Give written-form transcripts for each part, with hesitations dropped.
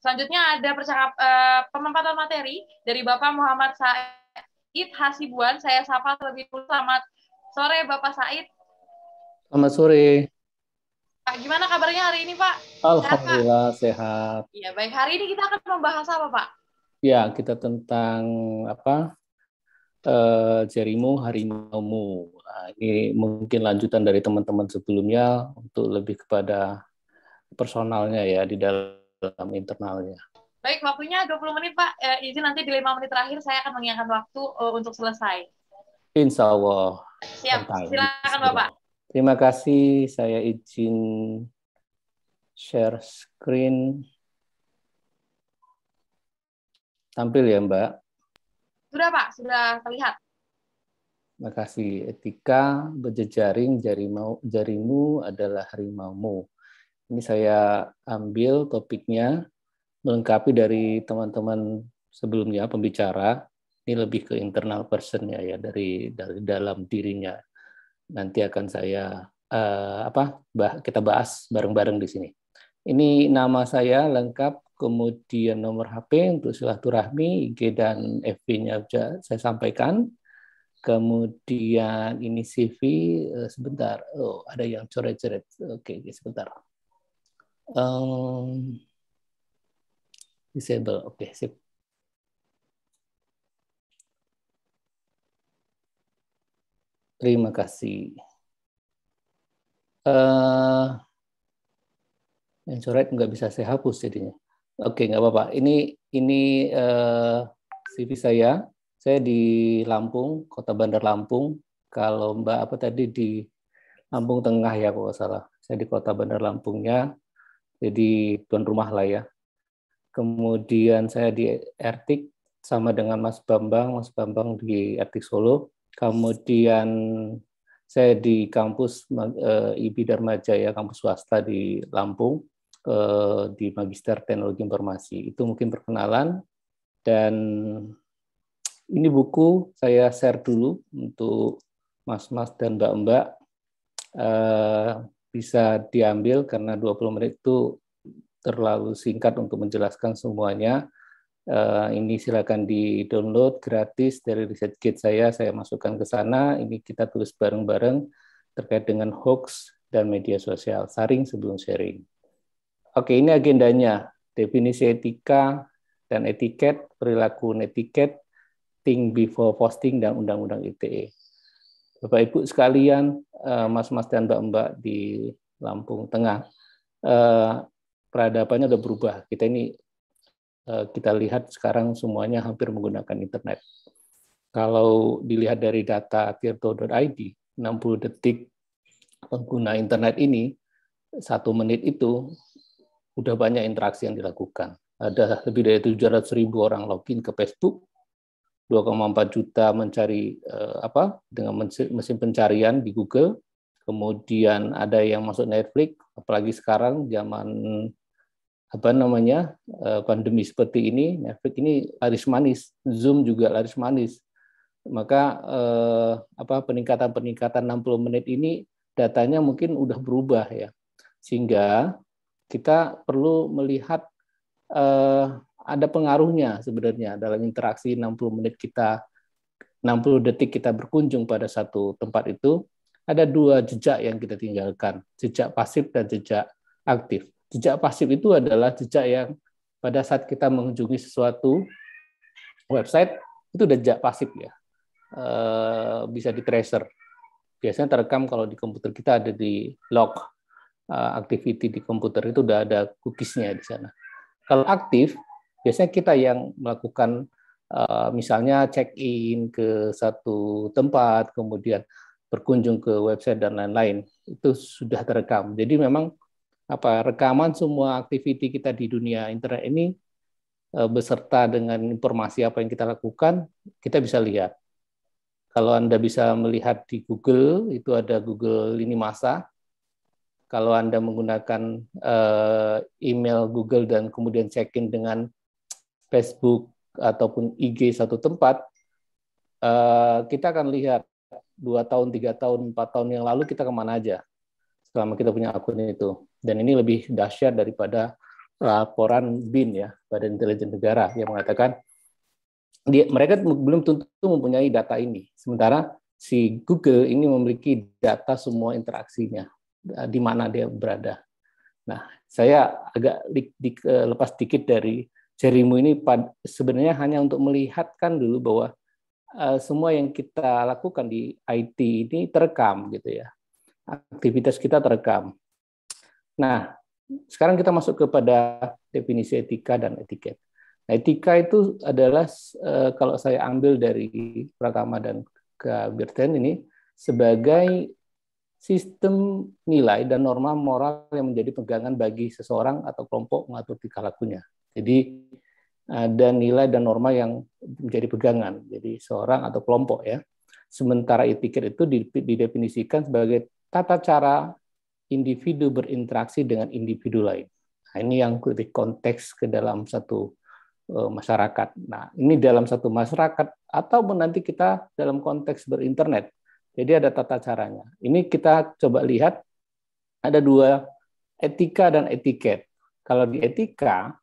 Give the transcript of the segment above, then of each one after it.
Selanjutnya ada penempatan materi dari Bapak Muhammad Said Hasibuan. Saya sapa terlebih dulu. Selamat sore Bapak Said. Selamat sore. Pak, gimana kabarnya hari ini Pak? Alhamdulillah sehat. Iya, baik. Hari ini kita akan membahas apa Pak? Ya, kita tentang apa? Jarimu harimaumu. Nah, ini mungkin lanjutan dari teman-teman sebelumnya untuk lebih kepada personalnya ya di dalam internalnya. Baik, waktunya 20 menit Pak. Izin nanti di 5 menit terakhir saya akan mengingatkan waktu untuk selesai. Insya Allah. Siap, silakan Bapak. Terima kasih, saya izin share screen. Tampil ya Mbak. Sudah Pak, sudah terlihat. Terima kasih. Etika berjejaring jarimu adalah harimaumu. Ini saya ambil topiknya melengkapi dari teman-teman sebelumnya pembicara. Ini lebih ke internal person ya dari dalam dirinya. Nanti akan saya kita bahas bareng-bareng di sini. Ini nama saya lengkap, kemudian nomor HP untuk silaturahmi, IG dan FB-nya saya sampaikan. Kemudian ini CV, sebentar. Oh, ada yang coret-coret. Oke, sebentar. Disable, oke, sip. Terima kasih. Yang coret nggak bisa saya hapus jadinya. Oke, nggak apa-apa. Ini CV saya. Saya di Lampung, Kota Bandar Lampung. Kalau Mbak apa tadi di Lampung Tengah ya kalau nggak salah. Saya di Kota Bandar Lampungnya, jadi tuan rumah lah ya. Kemudian saya di Ertik sama dengan Mas Bambang di Ertik Solo. Kemudian saya di kampus IB Dharma Jaya, kampus swasta di Lampung, di Magister Teknologi Informasi. Itu mungkin perkenalan. Dan ini buku saya share dulu untuk mas-mas dan mbak-mbak. Bisa diambil karena 20 menit itu terlalu singkat untuk menjelaskan semuanya. Ini silakan di-download gratis dari ResearchGate saya masukkan ke sana. Ini kita tulis bareng-bareng terkait dengan hoax dan media sosial. Saring sebelum sharing. Oke, ini agendanya. Definisi etika dan etiket, perilaku netiket, think before posting, dan Undang-Undang ITE. Bapak Ibu sekalian, mas-mas dan mbak-mbak di Lampung Tengah, peradabannya sudah berubah. Kita lihat sekarang semuanya hampir menggunakan internet. Kalau dilihat dari data tirto.id, 60 detik pengguna internet ini, 1 menit itu udah banyak interaksi yang dilakukan. Ada lebih dari 700.000 orang login ke Facebook, 2,4 juta mencari dengan mesin pencarian di Google, kemudian ada yang masuk Netflix, apalagi sekarang zaman pandemi seperti ini, Netflix ini laris manis, Zoom juga laris manis. Maka peningkatan 60 menit ini datanya mungkin udah berubah ya, sehingga kita perlu melihat ada pengaruhnya sebenarnya dalam interaksi 60 menit kita, 60 detik kita berkunjung pada satu tempat itu. Ada 2 jejak yang kita tinggalkan, jejak pasif dan jejak aktif. Jejak pasif itu adalah jejak yang pada saat kita mengunjungi sesuatu website, itu udah jejak pasif ya, bisa di tracer. Biasanya terekam kalau di komputer kita ada di log activity di komputer, itu udah ada cookies-nya di sana. Kalau aktif, biasanya kita yang melakukan misalnya check-in ke satu tempat, kemudian berkunjung ke website dan lain-lain, itu sudah terekam. Jadi memang rekaman semua aktiviti kita di dunia internet ini beserta dengan informasi apa yang kita lakukan, kita bisa lihat. Kalau Anda bisa melihat di Google, itu ada Google Lini Masa. Kalau Anda menggunakan email Google dan kemudian check-in dengan Facebook ataupun IG satu tempat, kita akan lihat 2 tahun, 3 tahun, 4 tahun yang lalu kita kemana aja selama kita punya akun itu. Dan ini lebih dahsyat daripada laporan BIN ya, Badan Intelijen Negara, yang mengatakan mereka belum tentu mempunyai data ini. Sementara si Google ini memiliki data semua interaksinya, di mana dia berada. Nah, saya agak lepas dikit dari Jarimu ini sebenarnya hanya untuk melihatkan dulu bahwa semua yang kita lakukan di IT ini terekam gitu ya. Aktivitas kita terekam. Nah, sekarang kita masuk kepada definisi etika dan etiket. Nah, etika itu adalah kalau saya ambil dari Pratama dan Birten ini sebagai sistem nilai dan norma moral yang menjadi pegangan bagi seseorang atau kelompok mengatur tingkah lakunya. Jadi ada nilai dan norma yang menjadi pegangan, jadi seorang atau kelompok ya. Sementara etiket itu didefinisikan sebagai tata cara individu berinteraksi dengan individu lain. Nah, ini yang lebih konteks ke dalam satu masyarakat. Nah, ini dalam satu masyarakat ataupun nanti kita dalam konteks berinternet. Jadi ada tata caranya. Ini kita coba lihat ada dua, etika dan etiket. Kalau di etika,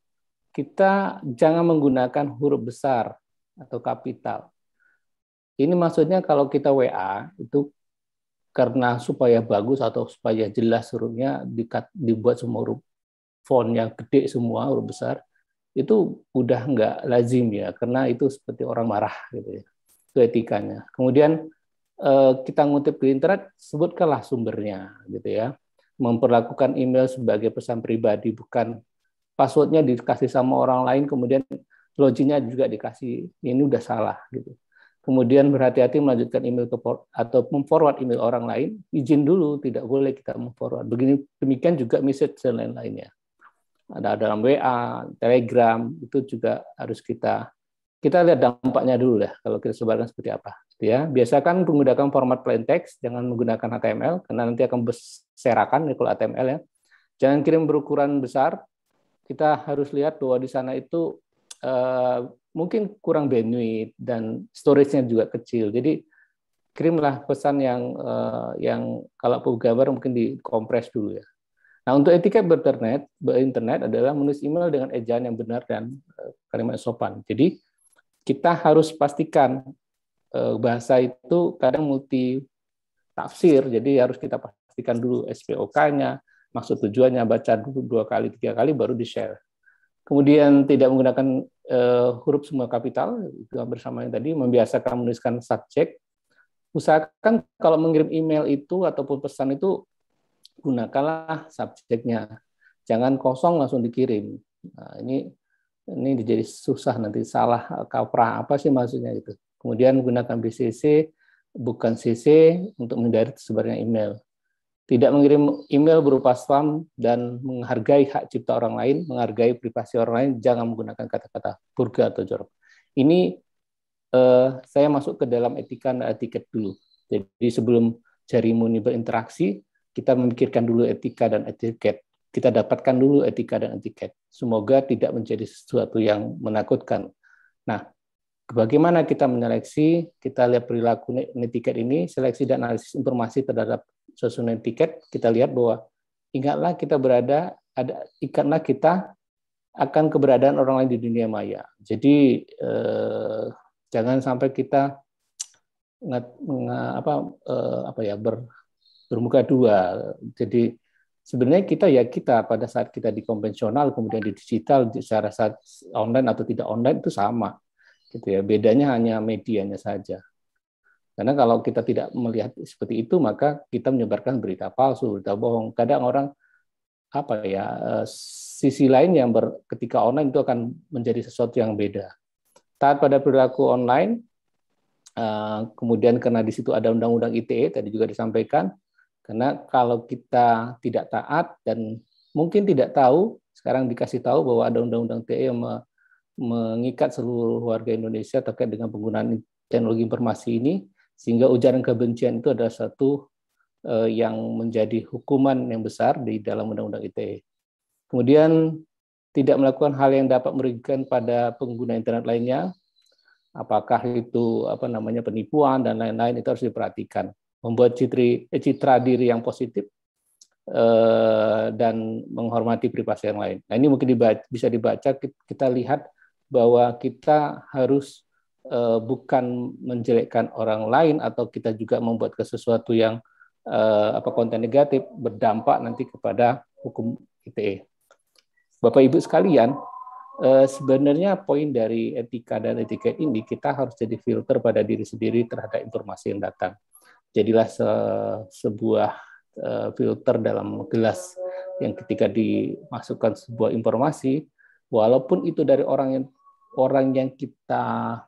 kita jangan menggunakan huruf besar atau kapital. Ini maksudnya kalau kita WA, itu karena supaya bagus atau supaya jelas hurufnya dibuat semua huruf font yang gede semua, huruf besar, itu udah nggak lazim ya, karena itu seperti orang marah gitu ya. Itu etikanya. Kemudian kita ngutip di internet, sebutkanlah sumbernya gitu ya. Memperlakukan email sebagai pesan pribadi, bukan passwordnya dikasih sama orang lain, kemudian loginnya juga dikasih, ini udah salah gitu. Kemudian berhati-hati melanjutkan email atau memforward email orang lain, izin dulu, tidak boleh kita memforward. Demikian juga message dan lain-lainnya. Ada dalam WA, Telegram, itu juga harus kita lihat dampaknya dulu lah, kalau kita sebarkan seperti apa. Ya, biasakan menggunakan format plain text, jangan menggunakan HTML, karena nanti akan berserakan kalau HTML ya. Jangan kirim berukuran besar. Kita harus lihat bahwa di sana itu mungkin kurang bandwidth dan storage-nya juga kecil. Jadi kirimlah pesan yang kalau gambar mungkin dikompres dulu ya. Nah, untuk etika berinternet adalah menulis email dengan ejaan yang benar dan kalimat sopan. Jadi kita harus pastikan bahasa itu kadang multi tafsir, jadi harus kita pastikan dulu SPOK-nya, maksud tujuannya, baca dulu 2 kali 3 kali baru di-share. Kemudian tidak menggunakan huruf semua kapital, itu bersama yang tadi, membiasakan menuliskan subjek. Usahakan kalau mengirim email itu ataupun pesan itu gunakanlah subjeknya, jangan kosong langsung dikirim. Nah, ini jadi susah nanti, salah kaprah apa sih maksudnya itu. Kemudian gunakan BCC bukan CC untuk menghindari tersebarnya email. Tidak mengirim email berupa spam dan menghargai hak cipta orang lain, menghargai privasi orang lain, jangan menggunakan kata-kata vulgar atau jorok. Ini saya masuk ke dalam etika dan etiket dulu. Jadi sebelum Jarimu ini berinteraksi, kita memikirkan dulu etika dan etiket. Kita dapatkan dulu etika dan etiket. Semoga tidak menjadi sesuatu yang menakutkan. Nah, bagaimana kita menyeleksi? Kita lihat perilaku etiket ini, seleksi dan analisis informasi terhadap susunan etiket. Kita lihat bahwa ingatlah kita ikatlah kita akan keberadaan orang lain di dunia maya. Jadi jangan sampai kita bermuka dua. Jadi sebenarnya kita pada saat kita di konvensional kemudian di digital secara saat online atau tidak online itu sama. Gitu ya, bedanya hanya medianya saja. Karena kalau kita tidak melihat seperti itu, maka kita menyebarkan berita palsu, berita bohong. Kadang orang sisi lain yang ketika online itu akan menjadi sesuatu yang beda. Taat pada perilaku online, kemudian karena di situ ada undang-undang ITE tadi juga disampaikan. Karena kalau kita tidak taat dan mungkin tidak tahu, sekarang dikasih tahu bahwa ada undang-undang ITE yang mengikat seluruh warga Indonesia terkait dengan penggunaan teknologi informasi ini, sehingga ujaran kebencian itu adalah satu yang menjadi hukuman yang besar di dalam Undang-Undang ITE. Kemudian tidak melakukan hal yang dapat merugikan pada pengguna internet lainnya, apakah itu penipuan dan lain-lain, itu harus diperhatikan. Membuat citra diri yang positif, dan menghormati privasi yang lain. Nah, ini mungkin bisa dibaca, kita lihat bahwa kita harus bukan menjelekkan orang lain atau kita juga membuat sesuatu yang konten negatif berdampak nanti kepada hukum ITE. Bapak Ibu sekalian, sebenarnya poin dari etika dan etiket ini, kita harus jadi filter pada diri sendiri terhadap informasi yang datang. Jadilah sebuah filter dalam gelas yang ketika dimasukkan sebuah informasi, walaupun itu dari orang yang kita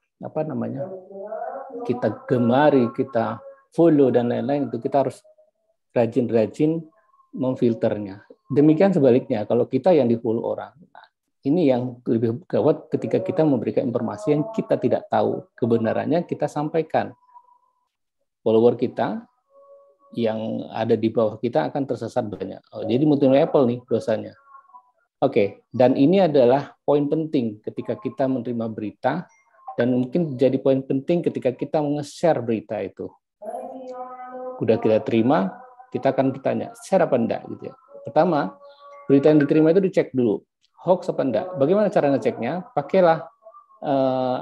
kita gemari, kita follow dan lain-lain, itu kita harus rajin-rajin memfilternya. Demikian sebaliknya, kalau kita yang di-follow orang, nah, ini yang lebih gawat ketika kita memberikan informasi yang kita tidak tahu kebenarannya, kita sampaikan. Follower kita yang ada di bawah kita akan tersesat banyak. Jadi multi Apple nih dosanya. Oke, dan ini adalah poin penting ketika kita menerima berita, dan mungkin jadi poin penting ketika kita nge-share berita itu. Udah kita terima, kita akan bertanya, share apa enggak gitu ya. Pertama, berita yang diterima itu dicek dulu, hoax apa enggak. Bagaimana cara ngeceknya? Pakailah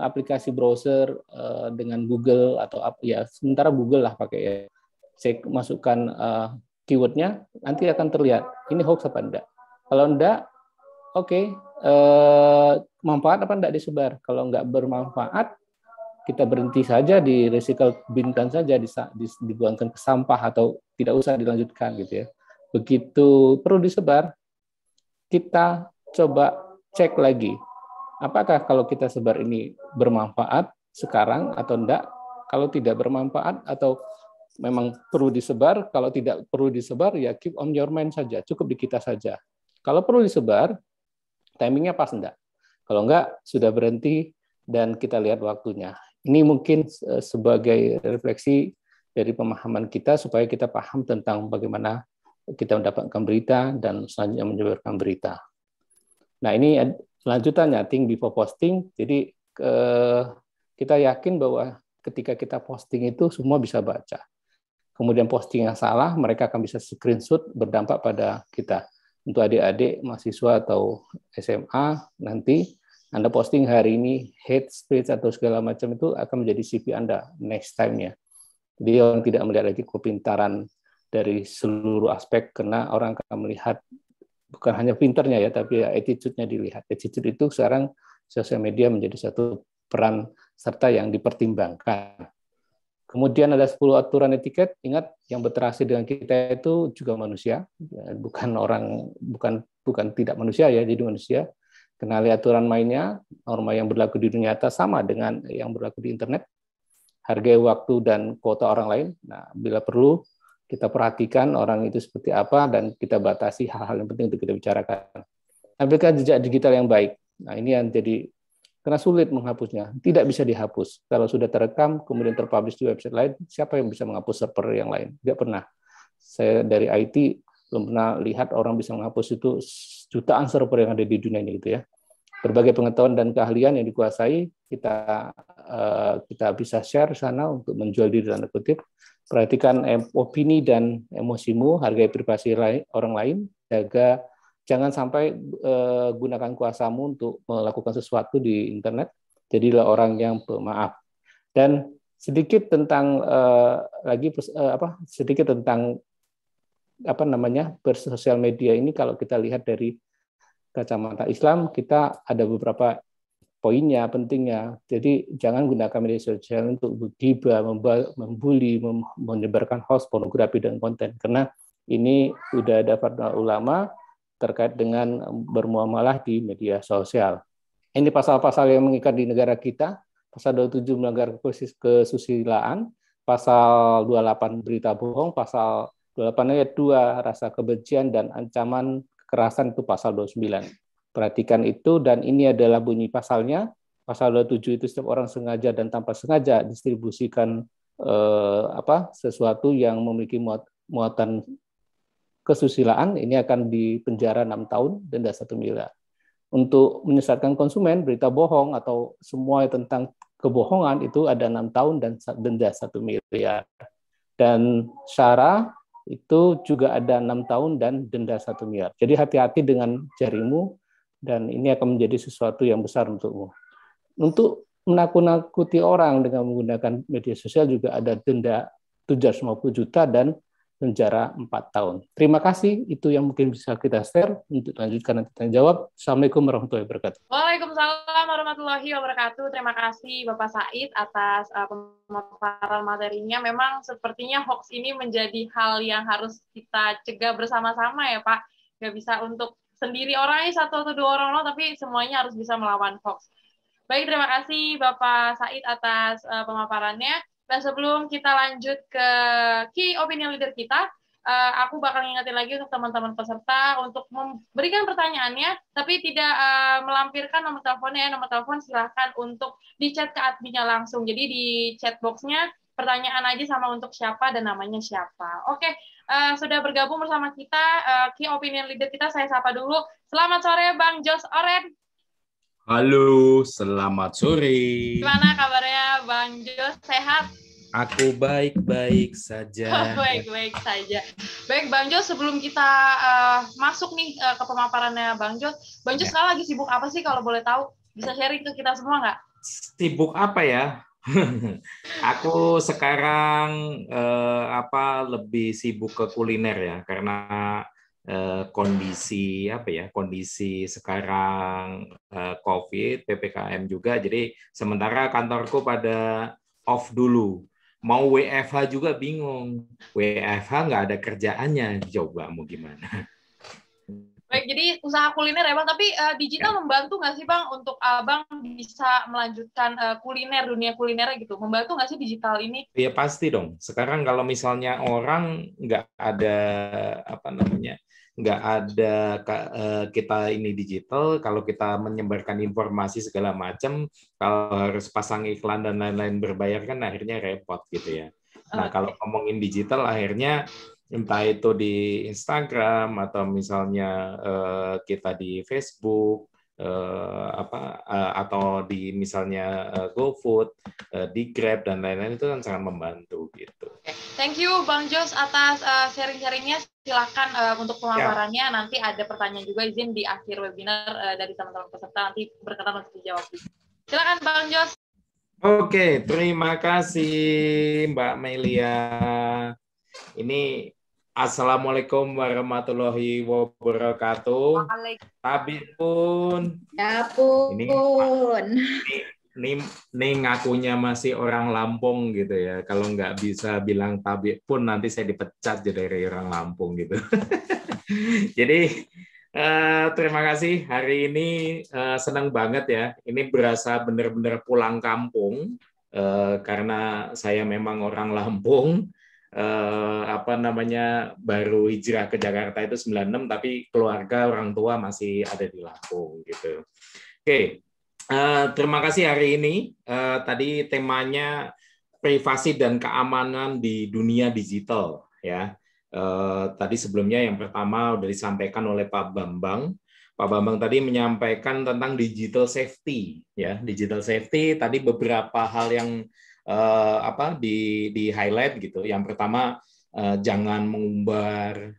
aplikasi browser dengan Google atau ya sementara Google lah pakai ya. Cek, masukkan keywordnya, nanti akan terlihat ini hoax apa enggak. Kalau enggak, oke, manfaat apa enggak disebar. Kalau enggak bermanfaat, kita berhenti saja, di recycle binkan saja, dibuangkan ke sampah atau tidak usah dilanjutkan gitu ya. Begitu perlu disebar, kita coba cek lagi. Apakah kalau kita sebar ini bermanfaat sekarang atau enggak? Kalau tidak bermanfaat atau memang perlu disebar, kalau tidak perlu disebar ya keep on your mind saja, cukup di kita saja. Kalau perlu disebar, timingnya pas enggak? Kalau enggak, sudah berhenti dan kita lihat waktunya. Ini mungkin sebagai refleksi dari pemahaman kita supaya kita paham tentang bagaimana kita mendapatkan berita dan selanjutnya menyebarkan berita. Nah, ini lanjutannya, think before posting. Jadi kita yakin bahwa ketika kita posting itu semua bisa baca. Kemudian posting yang salah, mereka akan bisa screenshot, berdampak pada kita. Untuk adik-adik, mahasiswa atau SMA, nanti Anda posting hari ini hate speech atau segala macam, itu akan menjadi CV Anda next time-nya. Jadi orang tidak melihat lagi kepintaran dari seluruh aspek, karena orang akan melihat bukan hanya pinternya ya, tapi ya attitude-nya dilihat. Attitude itu sekarang sosial media menjadi satu peran serta yang dipertimbangkan. Kemudian ada 10 aturan etiket. Ingat, yang berinteraksi dengan kita itu juga manusia, bukan tidak manusia ya, jadi manusia. Kenali aturan mainnya, norma yang berlaku di dunia nyata sama dengan yang berlaku di internet. Hargai waktu dan kuota orang lain. Nah, bila perlu kita perhatikan orang itu seperti apa dan kita batasi hal-hal yang penting untuk kita bicarakan. Ambilkan jejak digital yang baik. Nah, ini yang jadi, karena sulit menghapusnya, tidak bisa dihapus. Kalau sudah terekam, kemudian terpublish di website lain, siapa yang bisa menghapus server yang lain? Tidak pernah. Saya dari IT belum pernah lihat orang bisa menghapus itu jutaan server yang ada di dunia ini gitu ya. Berbagai pengetahuan dan keahlian yang dikuasai kita bisa share sana untuk menjual diri tanda kutip. Perhatikan opini dan emosimu, hargai privasi orang lain, jangan sampai gunakan kuasamu untuk melakukan sesuatu di internet. Jadilah orang yang pemaaf. Dan sedikit tentang bersosial media ini, kalau kita lihat dari kacamata Islam, kita ada beberapa poinnya, pentingnya. Jadi jangan gunakan media sosial untuk bergibah, membuli, menyebarkan hoax, pornografi, dan konten. Karena ini sudah ada fatwa ulama terkait dengan bermuamalah di media sosial. Ini pasal-pasal yang mengikat di negara kita. Pasal 27 melanggar kesusilaan, pasal 28 berita bohong, pasal 28 ayat 2 rasa kebencian dan ancaman kekerasan, itu pasal 29. Perhatikan itu, dan ini adalah bunyi pasalnya. Pasal 27 itu setiap orang sengaja dan tanpa sengaja distribusikan sesuatu yang memiliki muatan kesusilaan, ini akan dipenjara 6 tahun, denda 1 miliar. Untuk menyesatkan konsumen, berita bohong atau semua tentang kebohongan itu ada 6 tahun dan denda 1 miliar. Dan syara itu juga ada 6 tahun dan denda 1 miliar. Jadi hati-hati dengan jarimu, dan ini akan menjadi sesuatu yang besar untukmu. Untuk menakut-nakuti orang dengan menggunakan media sosial juga ada denda 750 juta dan penjara 4 tahun. Terima kasih, itu yang mungkin bisa kita share. Untuk lanjutkan nanti tanya jawab. Assalamualaikum warahmatullahi wabarakatuh. Waalaikumsalam warahmatullahi wabarakatuh. Terima kasih Bapak Said atas pemaparan materinya. Memang sepertinya hoax ini menjadi hal yang harus kita cegah bersama-sama ya Pak. Nggak bisa untuk sendiri orangnya satu atau dua orang, tapi semuanya harus bisa melawan hoax. Baik, terima kasih Bapak Said atas pemaparannya. Dan sebelum kita lanjut ke key opinion leader kita, aku bakal ngingetin lagi untuk teman-teman peserta untuk memberikan pertanyaannya, tapi tidak melampirkan nomor teleponnya. Nomor telepon silahkan untuk di chat ke adminnya langsung. Jadi di chat box-nya pertanyaan aja sama untuk siapa dan namanya siapa. Oke, sudah bergabung bersama kita key opinion leader kita. Saya sapa dulu. Selamat sore Bang Jos Oren. Halo, selamat sore. Gimana kabarnya Bang Jos? Sehat? Aku baik-baik saja. Baik-baik saja. Baik Bang Jos, sebelum kita masuk nih ke pemaparannya Bang Jos sekarang lagi sibuk apa sih kalau boleh tahu? Bisa sharing ke kita semua nggak? Sibuk apa ya? Aku sekarang lebih sibuk ke kuliner ya, karena kondisi kondisi sekarang COVID, PPKM juga, jadi sementara kantorku pada off dulu. Mau WFH juga bingung. WFH nggak ada kerjaannya. Coba mau gimana? Baik, jadi usaha kuliner ya Bang. Tapi digital membantu nggak sih Bang untuk Abang bisa melanjutkan dunia kulinernya gitu? Membantu nggak sih digital ini? Ya pasti dong. Sekarang kalau misalnya orang nggak ada kita ini digital, kalau kita menyebarkan informasi segala macam, kalau harus pasang iklan dan lain-lain berbayar kan akhirnya repot gitu ya. Nah, kalau ngomongin digital akhirnya entah itu di Instagram atau misalnya kita di Facebook atau di misalnya GoFood, di Grab dan lain-lain, itu kan sangat membantu gitu. Thank you Bang Jos atas sharing-sharingnya. Silakan untuk pemaparannya. Nanti ada pertanyaan juga izin di akhir webinar dari teman-teman peserta, nanti berkenan untuk dijawab. Silakan Bang Jos. Oke, terima kasih Mbak Melia. Ini Assalamualaikum warahmatullahi wabarakatuh. Tabik pun. Ya pun. Ini ngakunya masih orang Lampung gitu ya. Kalau nggak bisa bilang tabik pun nanti saya dipecat dari orang Lampung gitu. Jadi terima kasih, hari ini senang banget ya. Ini berasa benar-benar pulang kampung karena saya memang orang Lampung. Baru hijrah ke Jakarta itu 96, tapi keluarga orang tua masih ada di Lampung gitu. Oke, terima kasih hari ini. Tadi temanya privasi dan keamanan di dunia digital ya. Tadi sebelumnya yang pertama sudah disampaikan oleh Pak Bambang. Pak Bambang tadi menyampaikan tentang digital safety ya. Digital safety tadi beberapa hal yang di highlight gitu. Yang pertama, jangan mengumbar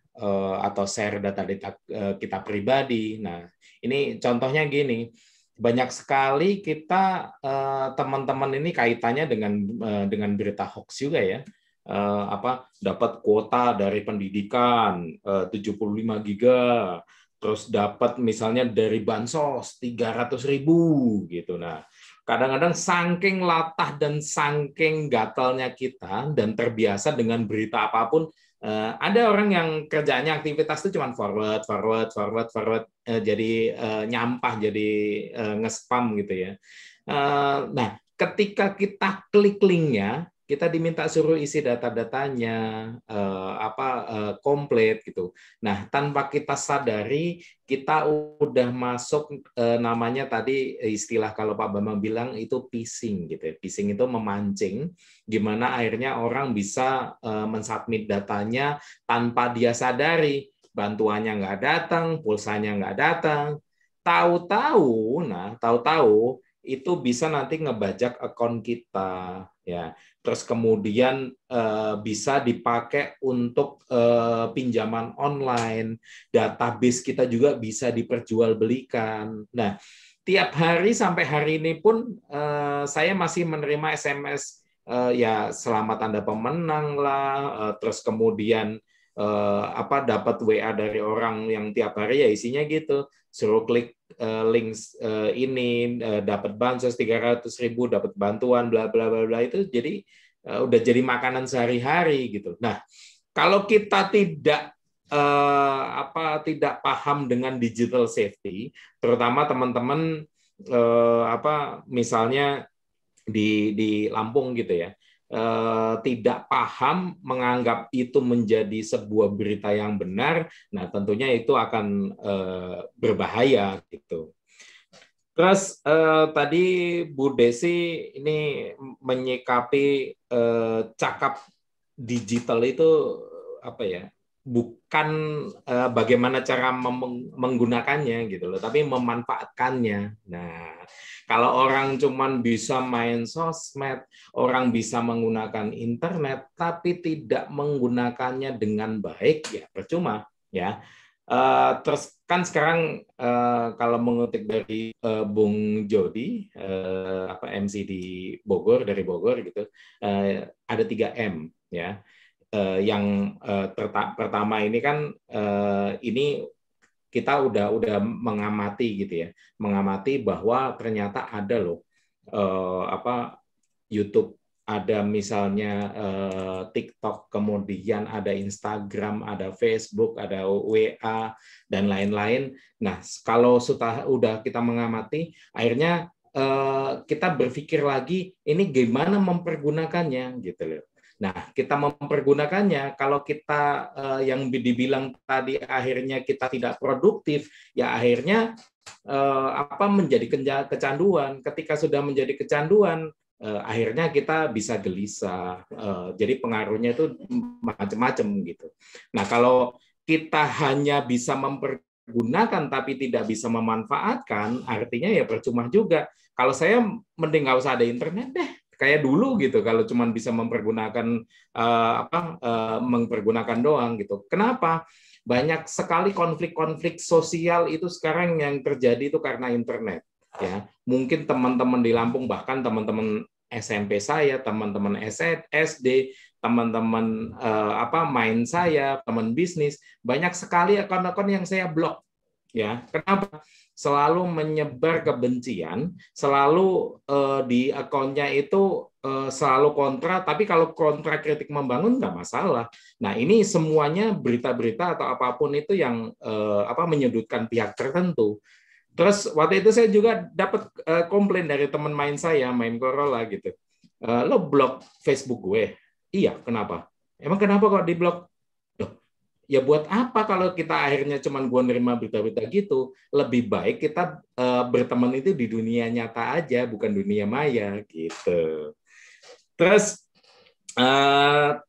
atau share data-data kita pribadi. Nah, ini contohnya gini, banyak sekali kita teman-teman ini kaitannya dengan berita hoax juga ya. Dapat kuota dari pendidikan 75 giga, terus dapat misalnya dari bansos 300.000 gitu. Nah, kadang-kadang saking latah dan saking gatalnya kita dan terbiasa dengan berita apapun, ada orang yang kerjanya aktivitas itu cuma forward, jadi nyampah, jadi nge-spam gitu ya. Nah, ketika kita klik linknya, kita diminta suruh isi data-datanya komplit gitu. Nah, tanpa kita sadari kita udah masuk namanya tadi istilah kalau Pak Bambang bilang itu phishing gitu ya. Phishing itu memancing, gimana akhirnya orang bisa mensubmit datanya tanpa dia sadari, bantuannya nggak datang, pulsanya nggak datang. Tahu-tahu itu bisa nanti ngebajak akun kita. ya. Terus kemudian bisa dipakai untuk pinjaman online, database kita juga bisa diperjualbelikan. Nah, tiap hari sampai hari ini pun saya masih menerima SMS ya selamat Anda pemenang lah, terus kemudian dapat WA dari orang yang tiap hari ya isinya gitu, suruh klik links ini dapat bansos 300.000, dapat bantuan bla bla bla bla, itu jadi udah jadi makanan sehari-hari gitu. Nah, kalau kita tidak tidak paham dengan digital safety, terutama teman-teman misalnya di Lampung gitu ya, tidak paham, menganggap itu menjadi sebuah berita yang benar, nah tentunya itu akan berbahaya gitu. Terus tadi Bu Desi ini menyikapi cakap digital itu apa ya? Bukan bagaimana cara menggunakannya gitu loh, tapi memanfaatkannya. Nah, kalau orang cuman bisa main sosmed, orang bisa menggunakan internet, tapi tidak menggunakannya dengan baik, ya percuma, ya. Terus kan sekarang kalau mengutip dari Bung Jody, MC di Bogor, dari Bogor gitu, ada 3M, ya. Yang pertama ini kan ini kita udah mengamati gitu ya, mengamati bahwa ternyata ada loh YouTube, ada misalnya TikTok, kemudian ada Instagram, ada Facebook, ada WA dan lain-lain. Nah, kalau udah kita mengamati, akhirnya kita berpikir lagi ini gimana mempergunakannya gitu loh. Nah, kita mempergunakannya, kalau kita yang dibilang tadi akhirnya kita tidak produktif, ya akhirnya menjadi kecanduan. Ketika sudah menjadi kecanduan, akhirnya kita bisa gelisah. Jadi pengaruhnya itu macam-macam gitu. Nah, kalau kita hanya bisa mempergunakan tapi tidak bisa memanfaatkan, artinya ya percuma juga. Kalau saya mending nggak usah ada internet deh. Kayak dulu gitu, kalau cuma bisa mempergunakan mempergunakan doang gitu. Kenapa? Banyak sekali konflik-konflik sosial itu sekarang yang terjadi itu karena internet. Ya, mungkin teman-teman di Lampung, bahkan teman-teman SMP saya, teman-teman SD, teman-teman main saya, teman bisnis, banyak sekali akun-akun yang saya blok. Ya, kenapa? Selalu menyebar kebencian, selalu di akunnya itu selalu kontra, tapi kalau kontra kritik membangun nggak masalah. Nah, ini semuanya berita-berita atau apapun itu yang menyudutkan pihak tertentu. Terus waktu itu saya juga dapat komplain dari teman main saya, main Corolla gitu. Lo blok Facebook gue? Iya, kenapa? Emang kenapa kok diblok? Ya buat apa kalau kita akhirnya cuma gua nerima berita-berita gitu? Lebih baik kita berteman itu di dunia nyata aja, bukan dunia maya gitu. Terus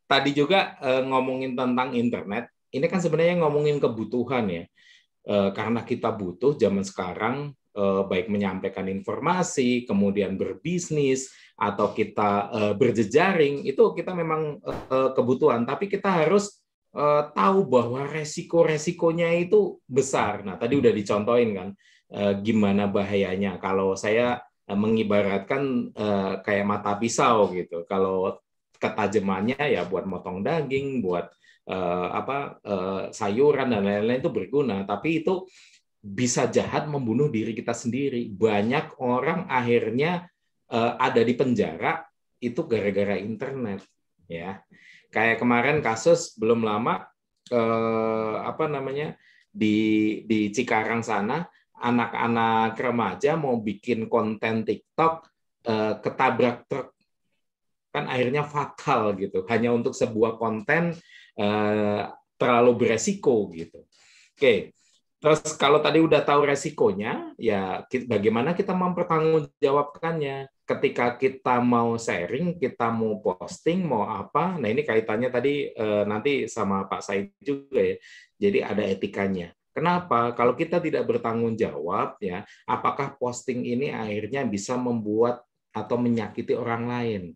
tadi juga ngomongin tentang internet. Ini kan sebenarnya ngomongin kebutuhan ya. Karena kita butuh zaman sekarang, baik menyampaikan informasi, kemudian berbisnis, atau kita berjejaring, itu kita memang kebutuhan. Tapi kita harus tahu bahwa resiko-resikonya itu besar. Nah, tadi udah dicontohin kan gimana bahayanya. Kalau saya mengibaratkan kayak mata pisau gitu. Kalau ketajamannya ya buat motong daging, buat sayuran dan lain-lain itu berguna. Tapi itu bisa jahat membunuh diri kita sendiri. Banyak orang akhirnya ada di penjara itu gara-gara internet, ya. Kayak kemarin kasus belum lama di Cikarang sana, anak-anak remaja mau bikin konten TikTok, ketabrak truk, kan akhirnya fatal gitu, hanya untuk sebuah konten terlalu beresiko gitu. Oke. Terus kalau tadi udah tahu resikonya, ya bagaimana kita mempertanggungjawabkannya? Ketika kita mau sharing, kita mau posting, mau apa? Nah ini kaitannya tadi nanti sama Pak Said juga ya. Jadi ada etikanya. Kenapa? Kalau kita tidak bertanggung jawab, ya, apakah posting ini akhirnya bisa membuat atau menyakiti orang lain?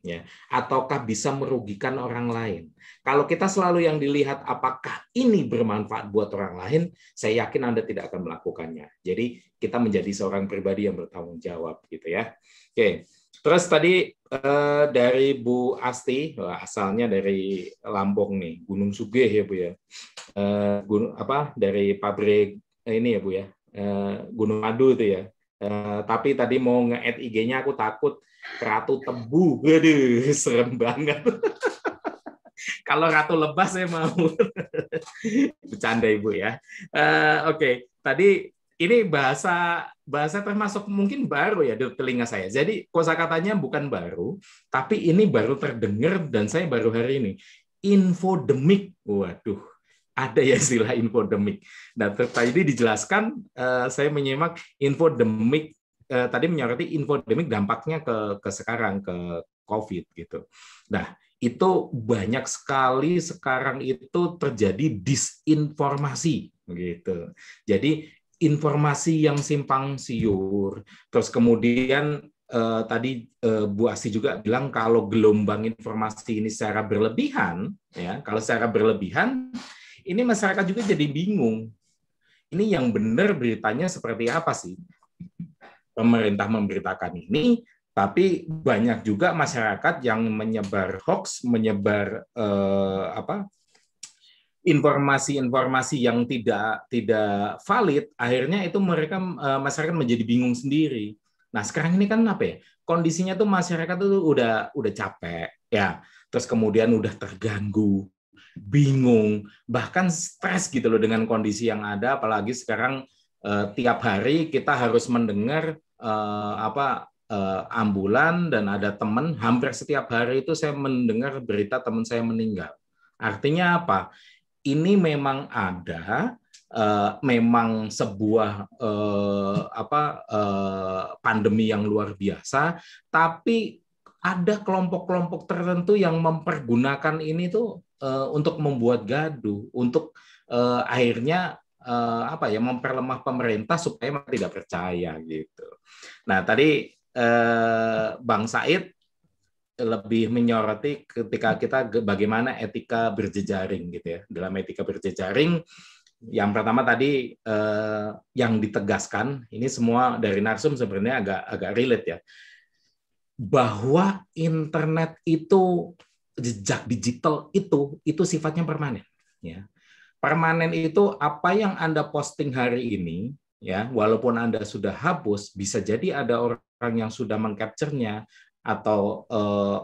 ya, ataukah bisa merugikan orang lain. Kalau kita selalu yang dilihat apakah ini bermanfaat buat orang lain, saya yakin Anda tidak akan melakukannya. Jadi kita menjadi seorang pribadi yang bertanggung jawab, gitu ya. Oke, terus tadi dari Bu Asti, asalnya dari Lampung nih, Gunung Sugih ya Bu ya, dari pabrik ini ya Bu ya, Gunung Madu itu ya. Tapi tadi mau nge-add IG-nya aku takut Ratu Tebu. Waduh, serem banget. Kalau Ratu Lebah saya mau. Bercanda Ibu ya. Oke, tadi ini bahasa termasuk mungkin baru ya di telinga saya. Jadi kosakatanya bukan baru, tapi ini baru terdengar dan saya baru hari ini. Infodemik. Waduh, ada ya istilah infodemik. Nah, tadi dijelaskan, saya menyimak infodemik, tadi menyoroti infodemik dampaknya ke sekarang, ke COVID gitu. Nah, itu banyak sekali sekarang itu terjadi disinformasi gitu. Jadi informasi yang simpang siur, terus kemudian tadi Bu Asti juga bilang kalau gelombang informasi ini secara berlebihan, ya, kalau secara berlebihan, ini masyarakat juga jadi bingung. Ini yang benar beritanya seperti apa sih? Pemerintah memberitakan ini, tapi banyak juga masyarakat yang menyebar hoax, menyebar informasi-informasi yang tidak valid. Akhirnya itu mereka masyarakat menjadi bingung sendiri. Nah sekarang ini kan apa ya? Kondisinya tuh masyarakat tuh udah capek, ya. Terus kemudian udah terganggu, bingung, bahkan stres gitu loh dengan kondisi yang ada. Apalagi sekarang tiap hari kita harus mendengar ambulan dan ada teman, hampir setiap hari itu saya mendengar berita teman saya meninggal. Artinya apa? Ini memang ada, memang sebuah pandemi yang luar biasa, tapi ada kelompok-kelompok tertentu yang mempergunakan ini tuh untuk membuat gaduh, untuk akhirnya memperlemah pemerintah supaya tidak percaya gitu. Nah tadi Bang Said lebih menyoroti ketika kita bagaimana etika berjejaring gitu ya. Dalam etika berjejaring, yang pertama tadi yang ditegaskan, ini semua dari narsum sebenarnya agak relate ya, bahwa internet itu, jejak digital itu sifatnya permanen ya. Permanen itu apa yang Anda posting hari ini ya, walaupun Anda sudah hapus, bisa jadi ada orang yang sudah mengcapture-nya atau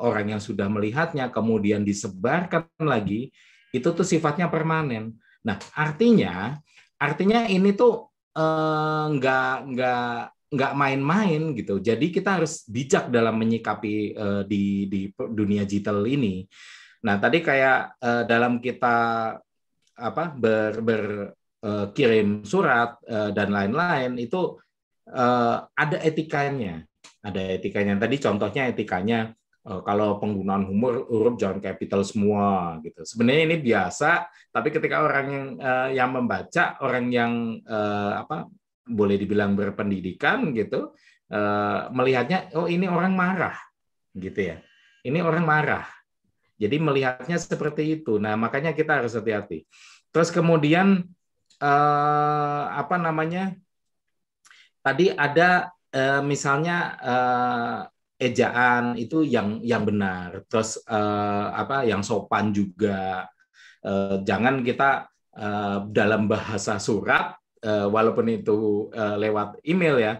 orang yang sudah melihatnya kemudian disebarkan lagi, itu tuh sifatnya permanen. Nah, artinya ini tuh nggak main-main gitu. Jadi kita harus bijak dalam menyikapi di dunia digital ini. Nah, tadi kayak dalam kita kirim surat dan lain-lain itu ada etikanya. Ada etikanya. Tadi contohnya etikanya kalau penggunaan huruf jangan capital semua gitu. Sebenarnya ini biasa, tapi ketika orang yang membaca, orang yang boleh dibilang berpendidikan gitu, melihatnya oh ini orang marah gitu ya. Ini orang marah. Jadi melihatnya seperti itu. Nah, makanya kita harus hati-hati. Terus kemudian tadi ada misalnya ejaan itu yang benar, terus yang sopan juga. Jangan kita dalam bahasa surat, walaupun itu lewat email ya,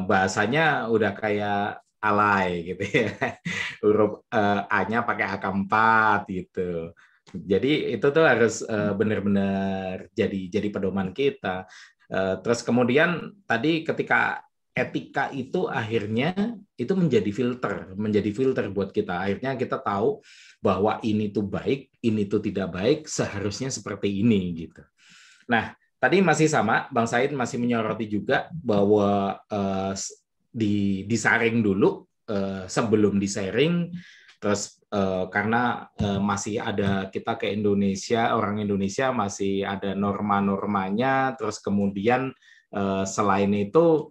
bahasanya udah kayak alay gitu ya, huruf A-nya pakai angka 4 gitu. Jadi itu tuh harus benar-benar jadi pedoman kita. Terus kemudian tadi ketika etika itu akhirnya itu menjadi filter buat kita. Akhirnya kita tahu bahwa ini tuh baik, ini tuh tidak baik, seharusnya seperti ini gitu. Nah, tadi masih sama, Bang Said masih menyoroti juga bahwa disaring dulu sebelum di-sharing. Terus karena masih ada kita ke Indonesia, orang Indonesia masih ada norma-normanya, terus kemudian selain itu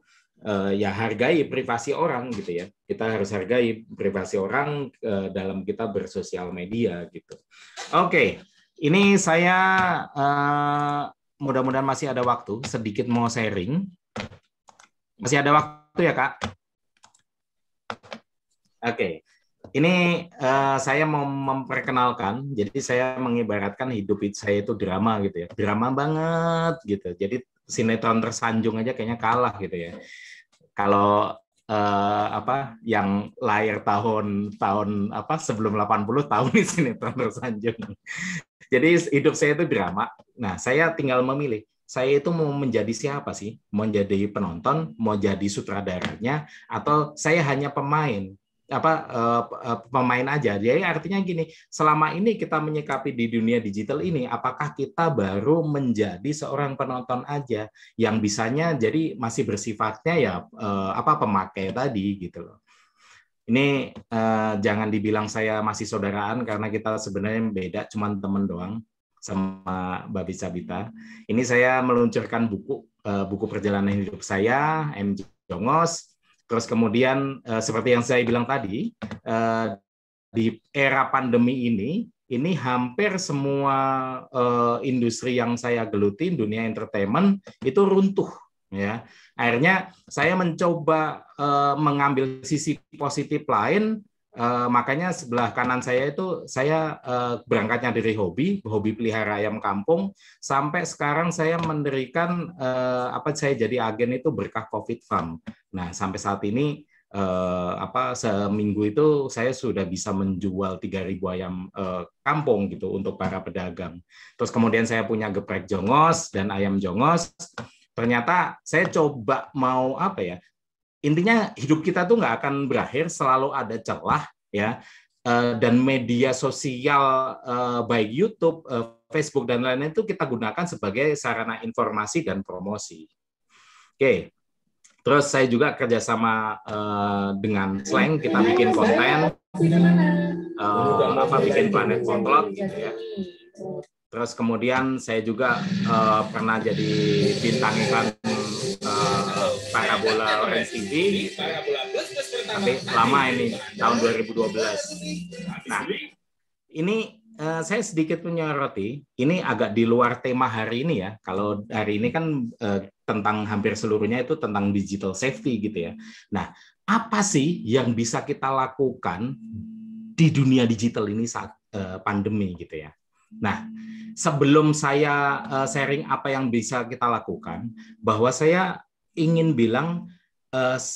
ya hargai privasi orang gitu ya. Kita harus hargai privasi orang dalam kita bersosial media gitu. Oke, ini saya mudah-mudahan masih ada waktu, sedikit mau sharing. Masih ada waktu ya, Kak? Oke. Ini saya mau memperkenalkan, jadi saya mengibaratkan hidup saya itu drama gitu ya. Drama banget gitu. Jadi sinetron tersanjung aja kayaknya kalah gitu ya. Kalau yang lahir tahun sebelum 80 tahun ini sinetron tersanjung. Jadi hidup saya itu drama. Nah, saya tinggal memilih. Saya itu mau menjadi siapa sih? Mau jadi penonton, mau jadi sutradaranya, atau saya hanya pemain? Pemain aja. Jadi artinya gini, selama ini kita menyikapi di dunia digital ini, apakah kita baru menjadi seorang penonton aja yang bisanya jadi masih bersifatnya ya pemakai tadi gitu loh. Ini jangan dibilang saya masih saudaraan karena kita sebenarnya beda, cuma teman doang sama Babi Sabita. Ini saya meluncurkan buku perjalanan hidup saya, M. Jongos. Terus kemudian seperti yang saya bilang tadi, di era pandemi ini hampir semua industri yang saya geluti, dunia entertainment itu runtuh. Ya, akhirnya saya mencoba mengambil sisi positif lain. Makanya sebelah kanan saya itu saya berangkatnya dari hobi pelihara ayam kampung, sampai sekarang saya mendirikan saya jadi agen itu Berkah Covid Farm. Nah, sampai saat ini seminggu itu saya sudah bisa menjual 3.000 ayam kampung gitu untuk para pedagang. Terus kemudian saya punya geprek jongos dan ayam jongos. Ternyata saya coba mau intinya hidup kita tuh nggak akan berakhir, selalu ada celah ya, dan media sosial baik YouTube, Facebook dan lain-lain itu kita gunakan sebagai sarana informasi dan promosi. Oke, terus saya juga kerjasama dengan Slang, kita bikin konten, bikin Planet Potlot gitu ya. Terus kemudian saya juga pernah jadi bintang iklan Parabola Orange TV, tapi lama ini, tahun 2012. Nah, ini saya sedikit menyoroti, ini agak di luar tema hari ini ya. Kalau hari ini kan tentang hampir seluruhnya itu tentang digital safety gitu ya. Nah, apa sih yang bisa kita lakukan di dunia digital ini saat pandemi gitu ya. Nah, sebelum saya sharing apa yang bisa kita lakukan, bahwa saya ingin bilang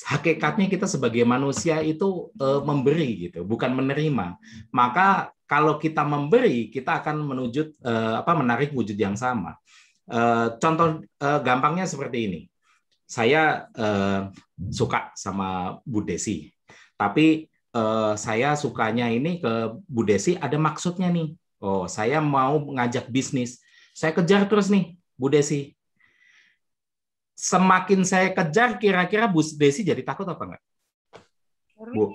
hakikatnya kita sebagai manusia itu memberi gitu, bukan menerima. Maka kalau kita memberi, kita akan menarik wujud yang sama. Contoh gampangnya seperti ini. Saya suka sama Bu Desi, tapi saya sukanya ini ke Bu Desi ada maksudnya nih. Oh, saya mau ngajak bisnis. Saya kejar terus nih, Bu Desi. Semakin saya kejar, kira-kira Bu Desi jadi takut apa enggak? Bu?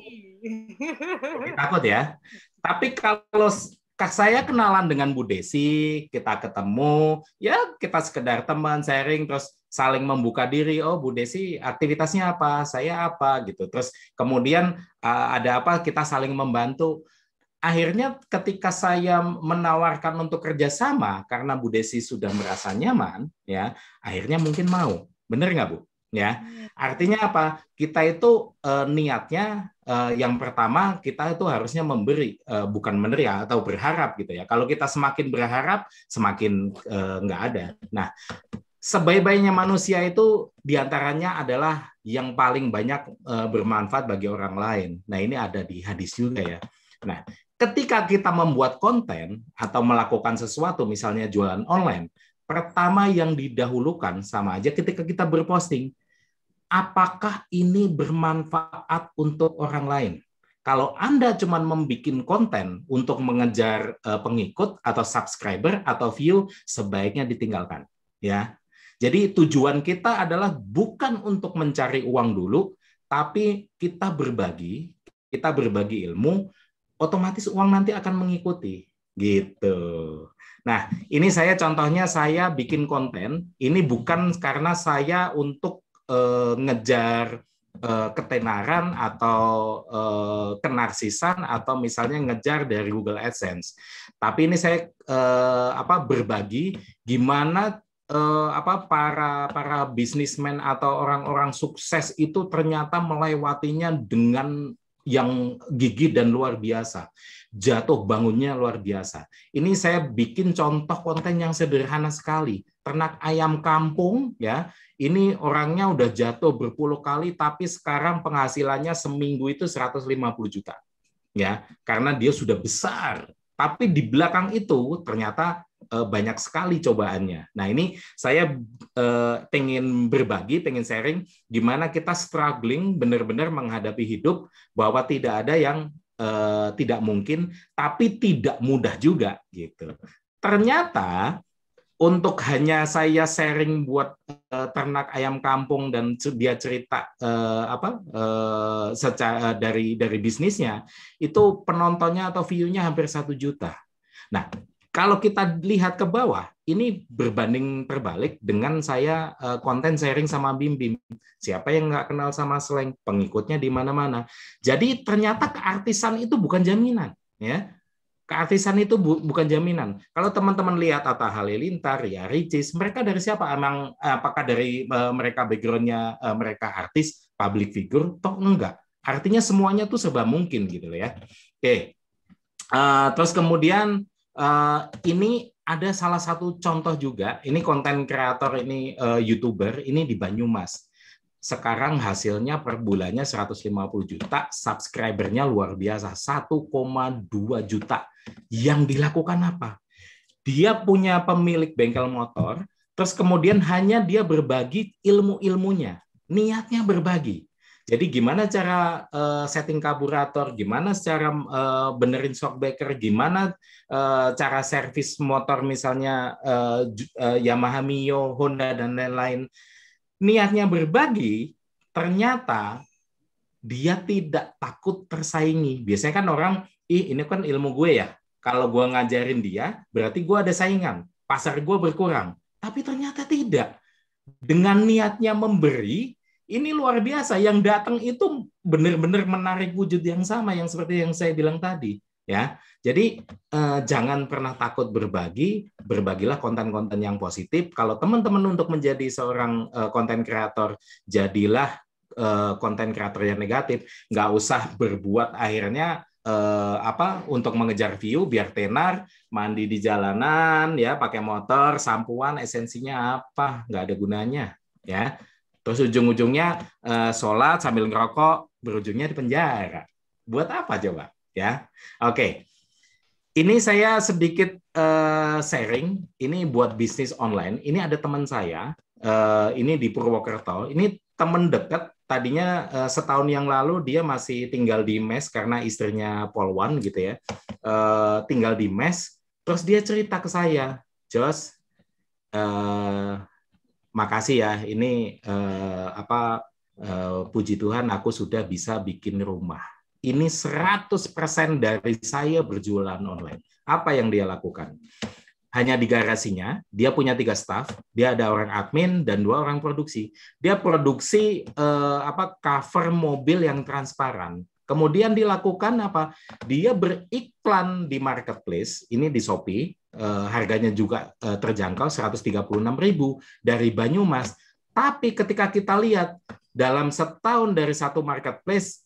Takut ya? Tapi kalau saya kenalan dengan Bu Desi, kita ketemu, ya kita sekedar teman, sharing, terus saling membuka diri. Oh, Bu Desi aktivitasnya apa? Saya apa? Gitu. Terus kemudian ada apa? Kita saling membantu. Akhirnya ketika saya menawarkan untuk kerjasama karena Bu Desi sudah merasa nyaman, ya akhirnya mungkin mau, benar nggak Bu? Ya, artinya apa? Kita itu niatnya yang pertama kita itu harusnya memberi, bukan menerima atau berharap gitu ya. Kalau kita semakin berharap, semakin nggak ada. Nah, sebaik-baiknya manusia itu diantaranya adalah yang paling banyak bermanfaat bagi orang lain. Nah, ini ada di hadis juga ya. Nah, ketika kita membuat konten atau melakukan sesuatu, misalnya jualan online, pertama yang didahulukan sama aja ketika kita berposting, apakah ini bermanfaat untuk orang lain? Kalau Anda cuma membuat konten untuk mengejar pengikut atau subscriber atau view, sebaiknya ditinggalkan. Ya, jadi tujuan kita adalah bukan untuk mencari uang dulu, tapi kita berbagi ilmu. Otomatis uang nanti akan mengikuti gitu. Nah, ini saya contohnya saya bikin konten, ini bukan karena saya untuk ngejar ketenaran atau kenarsisan atau misalnya ngejar dari Google AdSense. Tapi ini saya berbagi gimana para bisnismen atau orang-orang sukses itu ternyata melewatinya dengan yang gigih dan luar biasa. Jatuh bangunnya luar biasa. Ini saya bikin contoh konten yang sederhana sekali. Ternak ayam kampung, ya. Ini orangnya udah jatuh berpuluh kali, tapi sekarang penghasilannya seminggu itu 150 juta. Ya, karena dia sudah besar. Tapi di belakang itu ternyata banyak sekali cobaannya. Nah, ini saya pengen berbagi, pengen sharing gimana kita struggling benar-benar menghadapi hidup, bahwa tidak ada yang tidak mungkin, tapi tidak mudah juga gitu. Ternyata untuk hanya saya sharing buat ternak ayam kampung dan dia cerita secara dari bisnisnya, itu penontonnya atau view-nya hampir 1 juta. Nah, kalau kita lihat ke bawah, ini berbanding terbalik dengan saya konten sharing sama Bim Bim. Siapa yang nggak kenal sama Slang? Pengikutnya di mana-mana. Jadi ternyata keartisan itu bukan jaminan, ya. Keartisan itu bukan jaminan. Kalau teman-teman lihat Atta Halilintar, ya Ricis, mereka dari siapa? Emang apakah dari mereka background-nya mereka artis, public figure? Toh enggak. Artinya semuanya tuh serba mungkin gitu ya. Oke. Terus kemudian ini ada salah satu contoh juga. Ini konten kreator, ini YouTuber, ini di Banyumas. Sekarang hasilnya per bulannya 150 juta, subscribernya luar biasa, 1,2 juta. Yang dilakukan apa? Dia punya pemilik bengkel motor, terus kemudian hanya dia berbagi ilmu-ilmunya. Niatnya berbagi. Jadi gimana cara setting karburator, gimana cara benerin shockbreaker, gimana cara servis motor misalnya Yamaha Mio, Honda, dan lain-lain. Niatnya berbagi, ternyata dia tidak takut tersaingi. Biasanya kan orang, ini kan ilmu gue ya. Kalau gue ngajarin dia, berarti gue ada saingan. Pasar gue berkurang. Tapi ternyata tidak. Dengan niatnya memberi, ini luar biasa. Yang datang itu benar-benar menarik wujud yang sama, yang seperti yang saya bilang tadi. Ya, jadi jangan pernah takut berbagi, berbagilah konten-konten yang positif. Kalau teman-teman untuk menjadi seorang konten kreator, jadilah konten kreator yang negatif. Nggak usah berbuat akhirnya untuk mengejar view, biar tenar, mandi di jalanan, ya pakai motor, sampuan, esensinya apa? Nggak ada gunanya, ya. Terus ujung-ujungnya sholat sambil ngerokok, berujungnya di penjara. Buat apa coba? Ya, oke. Ini saya sedikit sharing. Ini buat bisnis online. Ini ada teman saya. Ini di Purwokerto. Ini teman dekat. Tadinya setahun yang lalu dia masih tinggal di mes karena istrinya polwan gitu ya. Tinggal di mes. Terus dia cerita ke saya, Jos, makasih ya. Ini puji Tuhan aku sudah bisa bikin rumah. Ini 100% dari saya berjualan online. Apa yang dia lakukan? Hanya di garasinya, dia punya 3 staf, dia ada orang admin dan 2 orang produksi. Dia produksi cover mobil yang transparan. Kemudian dilakukan apa? Dia beriklan di marketplace, ini di Shopee, harganya juga terjangkau 136.000 dari Banyumas. Tapi ketika kita lihat dalam setahun dari satu marketplace,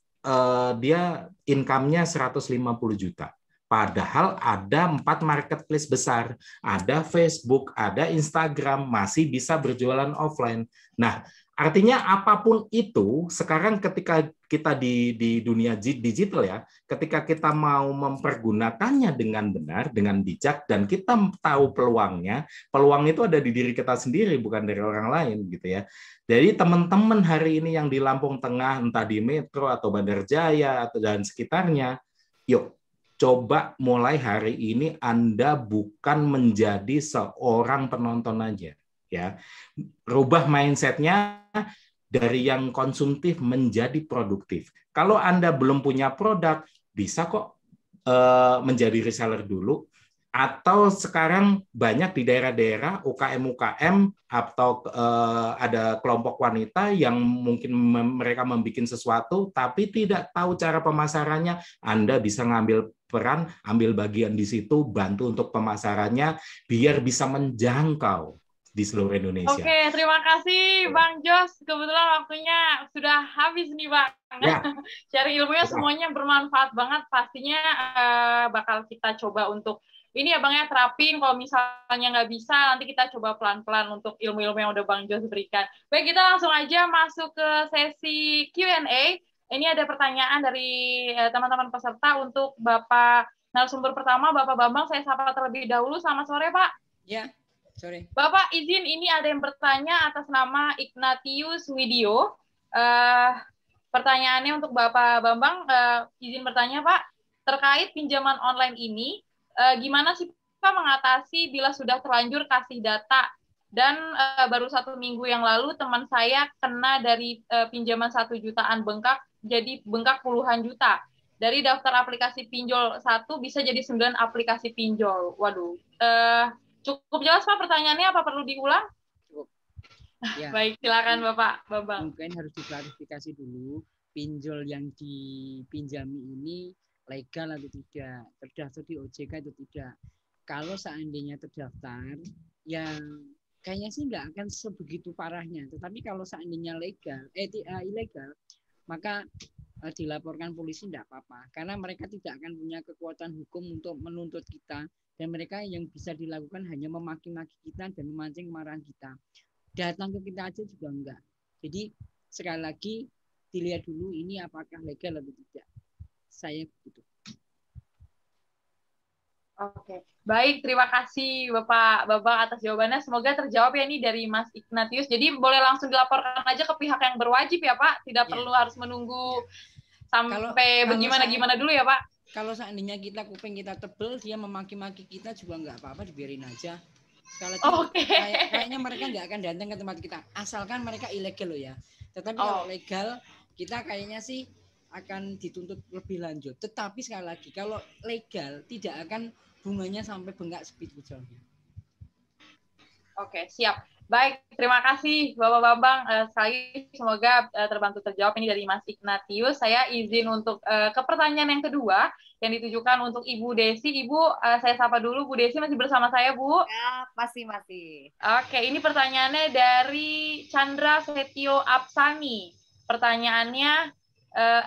dia income-nya 150 juta. Padahal ada 4 marketplace besar, ada Facebook, ada Instagram, masih bisa berjualan offline. Nah, artinya apapun itu, sekarang ketika kita di dunia digital ya, ketika kita mau mempergunakannya dengan benar, dengan bijak, dan kita tahu peluangnya, peluang itu ada di diri kita sendiri, bukan dari orang lain gitu ya. Jadi teman-teman hari ini yang di Lampung Tengah, entah di Metro atau Bandar Jaya dan sekitarnya, yuk coba mulai hari ini Anda bukan menjadi seorang penonton aja, ya. Rubah mindset-nya dari yang konsumtif menjadi produktif. Kalau Anda belum punya produk, bisa kok menjadi reseller dulu. Atau sekarang banyak di daerah-daerah UKM-UKM atau ada kelompok wanita yang mungkin mereka membuat sesuatu tapi tidak tahu cara pemasarannya. Anda bisa ngambil peran, ambil bagian di situ, bantu untuk pemasarannya biar bisa menjangkau di seluruh Indonesia. Oke, terima kasih Bang Jos. Kebetulan waktunya sudah habis nih Bang. Ya. Sharing ilmunya semuanya bermanfaat banget. Pastinya bakal kita coba untuk ini ya Bang ya, terapin. Kalau misalnya nggak bisa, nanti kita coba pelan-pelan untuk ilmu-ilmu yang udah Bang Jos berikan. Baik, kita langsung aja masuk ke sesi Q&A. Ini ada pertanyaan dari teman-teman peserta untuk Bapak narasumber pertama, Bapak Bambang. Saya sapa terlebih dahulu. Selamat sore, Pak. Ya, sore. Bapak izin, ini ada yang bertanya atas nama Ignatius Widio. Pertanyaannya untuk Bapak Bambang, izin bertanya Pak, terkait pinjaman online ini, gimana sih Pak mengatasi bila sudah terlanjur kasih data dan baru 1 minggu yang lalu teman saya kena dari pinjaman 1 jutaan bengkak jadi bengkak puluhan juta. Dari daftar aplikasi pinjol 1 bisa jadi 9 aplikasi pinjol. Waduh. Cukup jelas Pak pertanyaannya, apa perlu diulang? Cukup. Ya. Baik, silakan Bapak Bambang. Mungkin harus diklarifikasi dulu, pinjol yang dipinjami ini legal atau tidak, terdaftar di OJK atau tidak. Kalau seandainya terdaftar, ya kayaknya sih nggak akan sebegitu parahnya. Tetapi kalau seandainya ilegal, maka dilaporkan polisi tidak apa-apa. Karena mereka tidak akan punya kekuatan hukum untuk menuntut kita. Dan mereka yang bisa dilakukan hanya memaki-maki kita dan memancing kemarahan kita. Datang ke kita aja juga enggak. Jadi sekali lagi dilihat dulu ini apakah legal atau tidak. Saya begitu. Oke, baik, terima kasih Bapak Bambang atas jawabannya. Semoga terjawab ya ini dari Mas Ignatius. Jadi boleh langsung dilaporkan aja ke pihak yang berwajib ya Pak. Tidak perlu harus menunggu sampai gimana dulu ya Pak. Kalau seandainya kuping kita tebel, dia memaki-maki kita juga nggak apa-apa, dibiarin aja. Sekali lagi, kayaknya mereka nggak akan datang ke tempat kita, asalkan mereka ilegal loh ya. Tetapi kalau legal, kita kayaknya sih akan dituntut lebih lanjut. Tetapi sekali lagi, kalau legal tidak akan bunganya sampai bengkak sebegitu jauhnya. Oke, siap. Baik, terima kasih Bapak Bambang. Sekali semoga terbantu terjawab ini dari Mas Ignatius. Saya izin untuk ke pertanyaan yang kedua yang ditujukan untuk Ibu Desi. Ibu, saya sapa dulu. Bu Desi masih bersama saya, Bu? Ya, masih. Oke, ini pertanyaannya dari Chandra Setio Apsani. Pertanyaannya,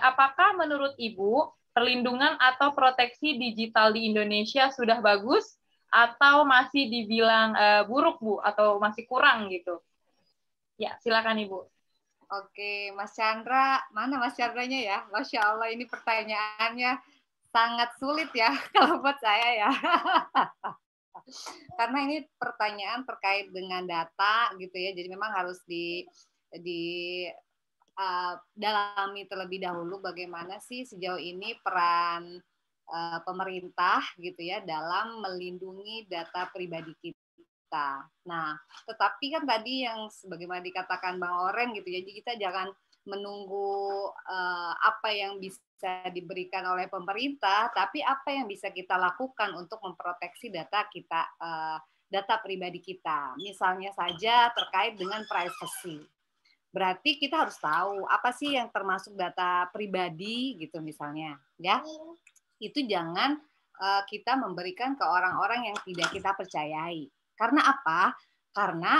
apakah menurut Ibu perlindungan atau proteksi digital di Indonesia sudah bagus? Atau masih dibilang buruk, Bu? Atau masih kurang gitu? Ya, silakan Ibu. Oke, Mas Chandra. Mana Mas Chandranya ya? Masya Allah, ini pertanyaannya sangat sulit ya kalau buat saya ya. Karena ini pertanyaan terkait dengan data gitu ya. Jadi memang harus dalami terlebih dahulu bagaimana sih sejauh ini peran pemerintah gitu ya dalam melindungi data pribadi kita. Nah, tetapi kan tadi yang sebagaimana dikatakan Bang Oren gitu ya, jadi kita jangan menunggu apa yang bisa diberikan oleh pemerintah, tapi apa yang bisa kita lakukan untuk memproteksi data kita, data pribadi kita. Misalnya saja terkait dengan privacy. Berarti kita harus tahu apa sih yang termasuk data pribadi gitu misalnya, ya. Itu jangan kita memberikan ke orang-orang yang tidak kita percayai. Karena apa? Karena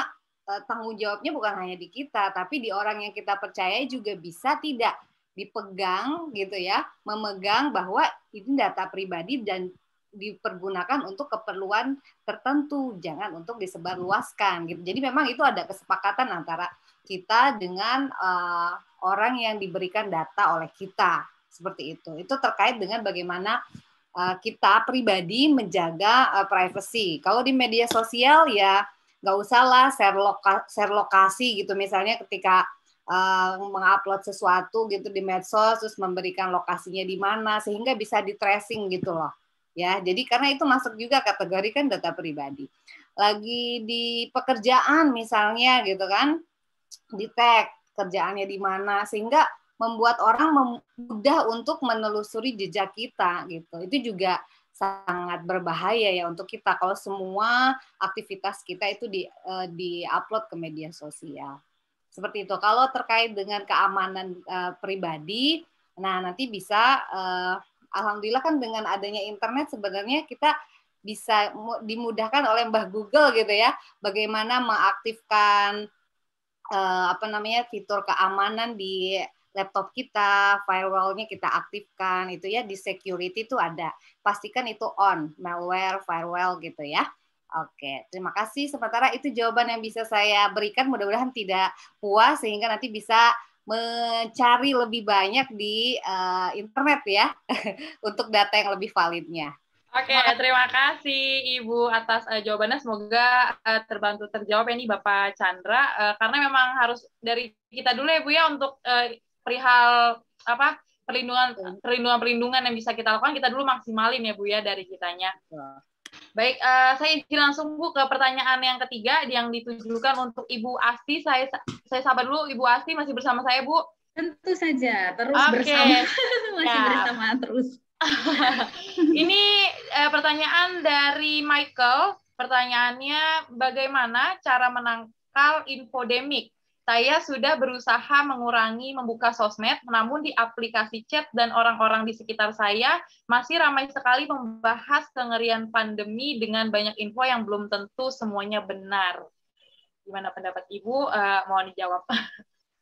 tanggung jawabnya bukan hanya di kita, tapi di orang yang kita percayai juga bisa tidak dipegang gitu ya, memegang bahwa ini data pribadi dan dipergunakan untuk keperluan tertentu, jangan untuk disebarluaskan gitu. Jadi memang itu ada kesepakatan antara kita dengan orang yang diberikan data oleh kita. Seperti itu. Itu terkait dengan bagaimana kita pribadi menjaga privacy. Kalau di media sosial ya nggak usah lah share lokasi gitu. Misalnya ketika mengupload sesuatu gitu di medsos, terus memberikan lokasinya di mana sehingga bisa di tracing gitu loh. Ya, jadi karena itu masuk juga kategori kan data pribadi. Lagi di pekerjaan misalnya gitu kan, di tag kerjaannya di mana sehingga membuat orang mudah untuk menelusuri jejak kita gitu. Itu juga sangat berbahaya ya untuk kita kalau semua aktivitas kita itu di-upload ke media sosial. Seperti itu. Kalau terkait dengan keamanan pribadi, nah nanti bisa alhamdulillah kan dengan adanya internet sebenarnya kita bisa dimudahkan oleh Mbah Google gitu ya, bagaimana mengaktifkan fitur keamanan di laptop kita, firewall-nya kita aktifkan, itu ya di security itu ada. Pastikan itu on, malware, firewall gitu ya. Oke, terima kasih. Sementara itu jawaban yang bisa saya berikan, mudah-mudahan tidak puas sehingga nanti bisa mencari lebih banyak di internet ya untuk data yang lebih validnya. Oke, terima kasih Ibu atas jawabannya. Semoga terbantu terjawab ya nih Bapak Chandra. Karena memang harus dari kita dulu ya Bu ya untuk perihal perlindungan yang bisa kita lakukan, kita dulu maksimalin ya Bu ya dari kitanya. Baik, saya izin langsung Bu ke pertanyaan yang ketiga yang ditujukan untuk Ibu Asti. Saya sabar dulu, Ibu Asti masih bersama saya Bu? Tentu saja, terus bersama. Masih bersama terus. Ini pertanyaan dari Michael. Pertanyaannya, bagaimana cara menangkal infodemik? Saya sudah berusaha mengurangi membuka sosmed, namun di aplikasi chat dan orang-orang di sekitar saya masih ramai sekali membahas kengerian pandemi dengan banyak info yang belum tentu semuanya benar. Gimana pendapat Ibu? Mohon dijawab.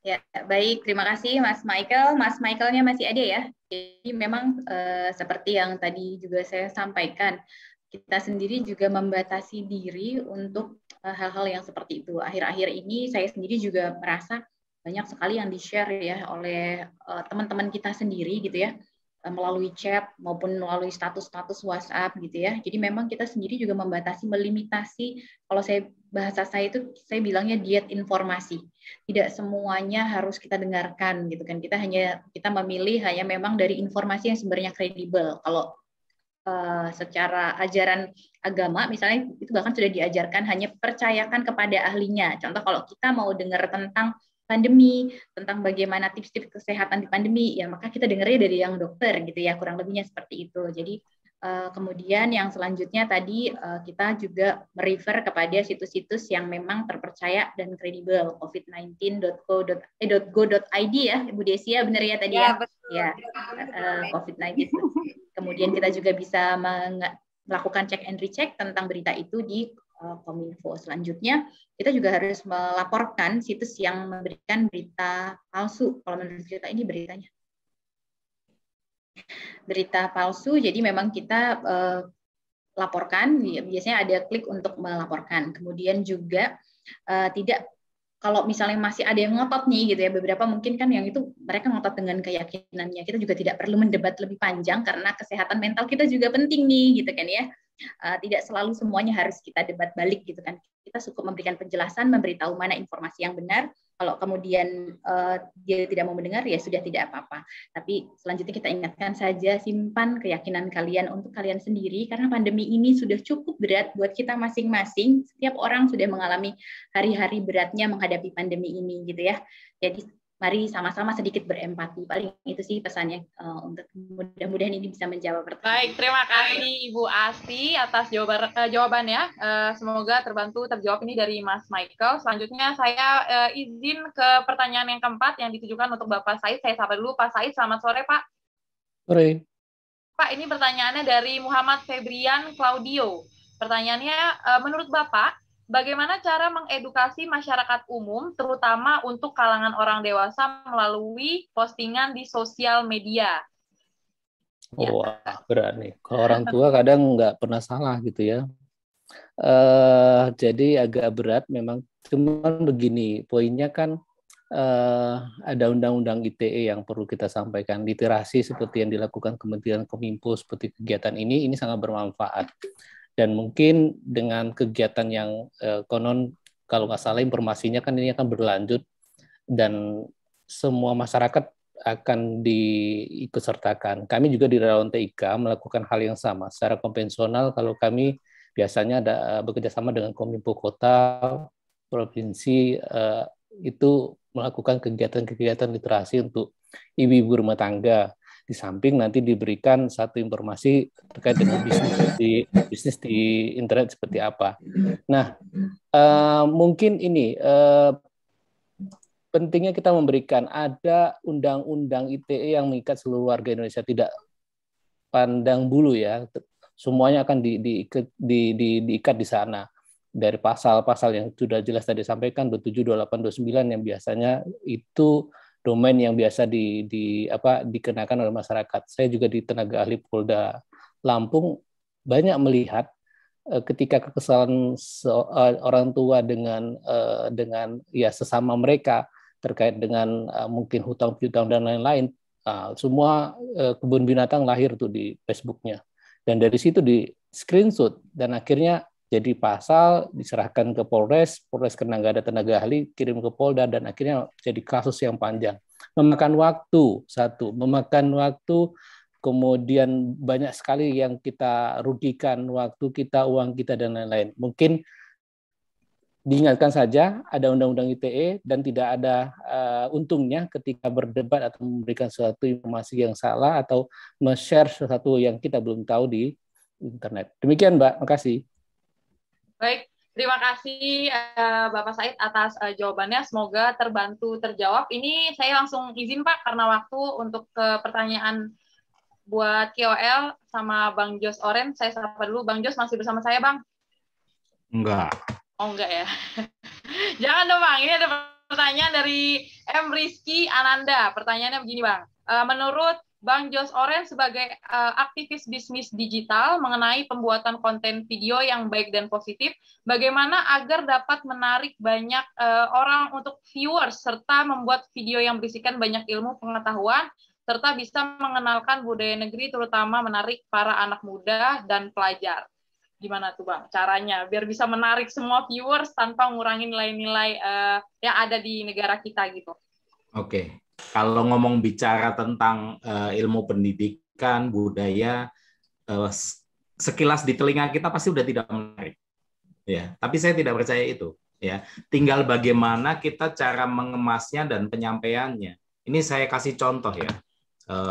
Ya, baik. Terima kasih Mas Michael. Mas Michaelnya masih ada ya? Jadi memang seperti yang tadi juga saya sampaikan, kita sendiri juga membatasi diri untuk hal-hal yang seperti itu. Akhir-akhir ini saya sendiri juga merasa banyak sekali yang di-share ya oleh teman-teman kita sendiri gitu ya, melalui chat maupun melalui status-status WhatsApp gitu ya. Jadi memang kita sendiri juga membatasi, melimitasi, kalau bahasa saya itu saya bilangnya diet informasi. Tidak semuanya harus kita dengarkan gitu kan. Kita memilih hanya memang dari informasi yang sebenarnya kredibel. Kalau secara ajaran agama misalnya itu bahkan sudah diajarkan hanya percayakan kepada ahlinya. Contoh kalau kita mau dengar tentang pandemi, tentang bagaimana tips-tips kesehatan di pandemi, ya maka kita dengarnya dari yang dokter gitu ya, kurang lebihnya seperti itu. Jadi kemudian yang selanjutnya tadi kita juga merefer kepada situs-situs yang memang terpercaya dan kredibel, covid19.go.id ya, Ibu Desi ya, benar ya tadi ya? Betul. Ya, COVID-19. Kemudian kita juga bisa melakukan check and recheck tentang berita itu di Kominfo. Selanjutnya, kita juga harus melaporkan situs yang memberikan berita palsu. Kalau menurut kita ini beritanya berita palsu, jadi memang kita laporkan, biasanya ada klik untuk melaporkan. Kemudian juga tidak, kalau misalnya masih ada yang ngotot nih gitu ya, beberapa mungkin kan yang itu mereka ngotot dengan keyakinannya, kita juga tidak perlu mendebat lebih panjang karena kesehatan mental kita juga penting nih gitu kan ya. Tidak selalu semuanya harus kita debat balik gitu kan. Kita cukup memberikan penjelasan, memberitahu mana informasi yang benar. Kalau kemudian dia tidak mau mendengar, ya sudah, tidak apa-apa. Tapi selanjutnya kita ingatkan saja, simpan keyakinan kalian untuk kalian sendiri, karena pandemi ini sudah cukup berat buat kita masing-masing. Setiap orang sudah mengalami hari-hari beratnya menghadapi pandemi ini gitu ya. Jadi mari sama-sama sedikit berempati. Paling itu sih pesannya, untuk mudah-mudahan ini bisa menjawab pertanyaan. Baik, terima kasih Ibu Asti atas jawabannya. Semoga terjawab ini dari Mas Michael. Selanjutnya saya izin ke pertanyaan yang keempat yang ditujukan untuk Bapak Said. Saya sapa dulu Pak Said. Selamat sore Pak. Sore. Pak, ini pertanyaannya dari Muhammad Febrian Claudio. Pertanyaannya, menurut Bapak, bagaimana cara mengedukasi masyarakat umum, terutama untuk kalangan orang dewasa melalui postingan di sosial media? Wah, berat nih. Kalau orang tua kadang nggak pernah salah gitu ya. Jadi agak berat memang. Cuman begini, poinnya kan ada undang-undang ITE yang perlu kita sampaikan. Literasi seperti yang dilakukan Kementerian Kominfo seperti kegiatan ini sangat bermanfaat. Dan mungkin dengan kegiatan yang konon, kalau nggak salah informasinya kan ini akan berlanjut dan semua masyarakat akan diikutsertakan. Kami juga di Relawan TIK melakukan hal yang sama. Secara konvensional, kalau kami biasanya ada bekerja sama dengan Kominfo Kota, Provinsi, itu melakukan kegiatan-kegiatan literasi untuk ibu-ibu rumah tangga. Di samping nanti diberikan satu informasi terkait dengan bisnis di internet seperti apa. Nah, mungkin ini pentingnya kita memberikan ada undang-undang ITE yang mengikat seluruh warga Indonesia, tidak pandang bulu ya, semuanya akan diikat di sana. Dari pasal-pasal yang sudah jelas tadi sampaikan 27, 28, 29 yang biasanya itu domain yang biasa dikenakan oleh masyarakat. Saya juga di tenaga ahli Polda Lampung banyak melihat ketika kekesalan orang tua dengan ya sesama mereka terkait dengan mungkin hutang piutang dan lain-lain, semua kebun binatang lahir tuh di Facebooknya, dan dari situ di screenshot dan akhirnya jadi pasal, diserahkan ke Polres karena nggak ada tenaga ahli, kirim ke Polda, dan akhirnya jadi kasus yang panjang. Memakan waktu, kemudian banyak sekali yang kita rugikan, waktu kita, uang kita, dan lain-lain. Mungkin diingatkan saja, ada undang-undang ITE, dan tidak ada untungnya ketika berdebat atau memberikan suatu informasi yang salah, atau men-share sesuatu yang kita belum tahu di internet. Demikian, Mbak. Makasih. Baik, terima kasih Bapak Said atas jawabannya. Semoga terbantu terjawab. Ini saya langsung izin Pak karena waktu untuk ke pertanyaan buat KOL sama Bang Jos Oren. Saya sapa dulu. Bang Jos masih bersama saya, Bang? Enggak. Oh, enggak ya. Jangan dong, Bang. Ini ada pertanyaan dari M. Rizky Ananda. Pertanyaannya begini, Bang. Menurut Bang Jos Oren sebagai aktivis bisnis digital mengenai pembuatan konten video yang baik dan positif, bagaimana agar dapat menarik banyak orang untuk viewers serta membuat video yang berisikan banyak ilmu pengetahuan serta bisa mengenalkan budaya negeri terutama menarik para anak muda dan pelajar. Gimana tuh Bang caranya biar bisa menarik semua viewers tanpa mengurangi nilai-nilai yang ada di negara kita gitu? Oke. Kalau ngomong bicara tentang ilmu pendidikan, budaya, sekilas di telinga kita pasti udah tidak menarik. Ya, tapi saya tidak percaya itu. Ya, tinggal bagaimana kita cara mengemasnya dan penyampaiannya. Ini saya kasih contoh ya.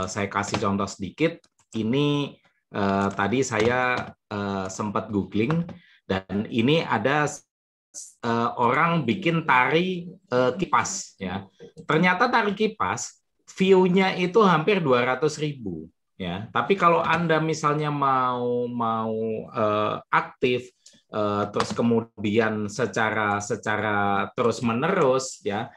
Saya kasih contoh sedikit. Ini tadi saya sempat googling dan ini ada orang bikin tari kipas ya. Ternyata tari kipas view-nya itu hampir 200.000 ya. Tapi kalau Anda misalnya mau aktif terus kemudian secara terus-menerus ya,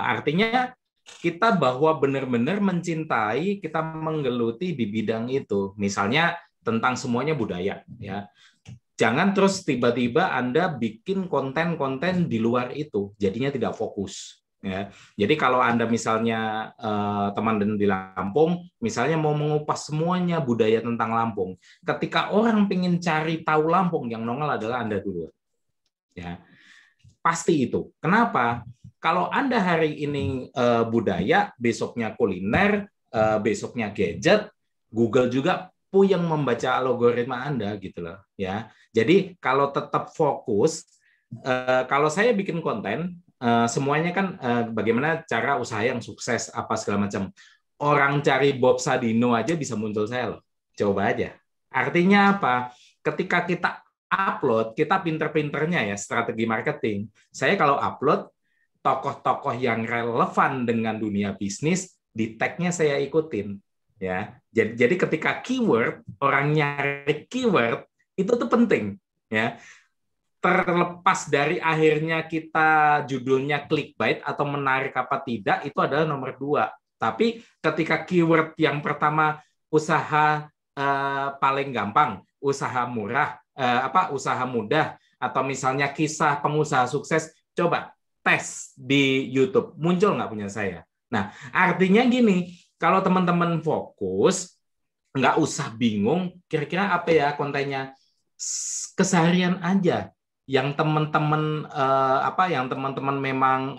artinya kita bahwa benar-benar mencintai, kita menggeluti di bidang itu. Misalnya tentang semuanya budaya ya. Jangan terus tiba-tiba Anda bikin konten-konten di luar itu, jadinya tidak fokus. Ya. Jadi kalau Anda misalnya teman di Lampung, misalnya mau mengupas semuanya budaya tentang Lampung, ketika orang pengen cari tahu Lampung, yang nongol adalah Anda dulu. Ya. Pasti itu. Kenapa? Kalau Anda hari ini budaya, besoknya kuliner, besoknya gadget, Google juga puyeng membaca algoritma Anda gitu loh ya. Jadi kalau tetap fokus, kalau saya bikin konten semuanya kan bagaimana cara usaha yang sukses apa segala macam. Orang cari Bob Sadino aja bisa muncul saya loh. Coba aja. Artinya apa? Ketika kita upload, kita pinter-pinternya ya strategi marketing. Saya kalau upload tokoh-tokoh yang relevan dengan dunia bisnis, di tag-nya saya ikutin. Ya, jadi ketika keyword orang nyari keyword itu tuh penting, ya. Terlepas dari akhirnya kita judulnya clickbait atau menarik apa tidak itu adalah nomor 2. Tapi ketika keyword yang pertama usaha paling gampang, usaha murah, usaha mudah, atau misalnya kisah pengusaha sukses, coba tes di YouTube muncul nggak punya saya. Nah, artinya gini. Kalau teman-teman fokus, nggak usah bingung, kira-kira apa ya kontennya, keseharian aja. Yang teman-teman memang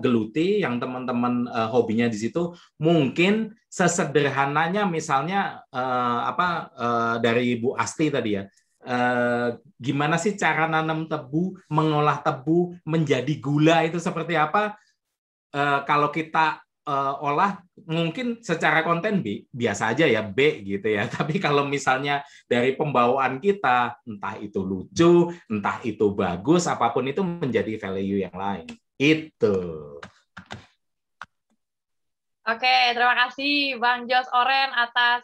geluti, yang teman-teman hobinya di situ, mungkin sesederhananya misalnya dari Bu Asti tadi ya, gimana sih cara nanam tebu, mengolah tebu menjadi gula itu seperti apa? Kalau kita olah mungkin secara konten biasa aja ya B gitu ya. Tapi kalau misalnya dari pembawaan kita, entah itu lucu, entah itu bagus, apapun itu menjadi value yang lain. Itu. Oke, terima kasih Bang Jos Oren atas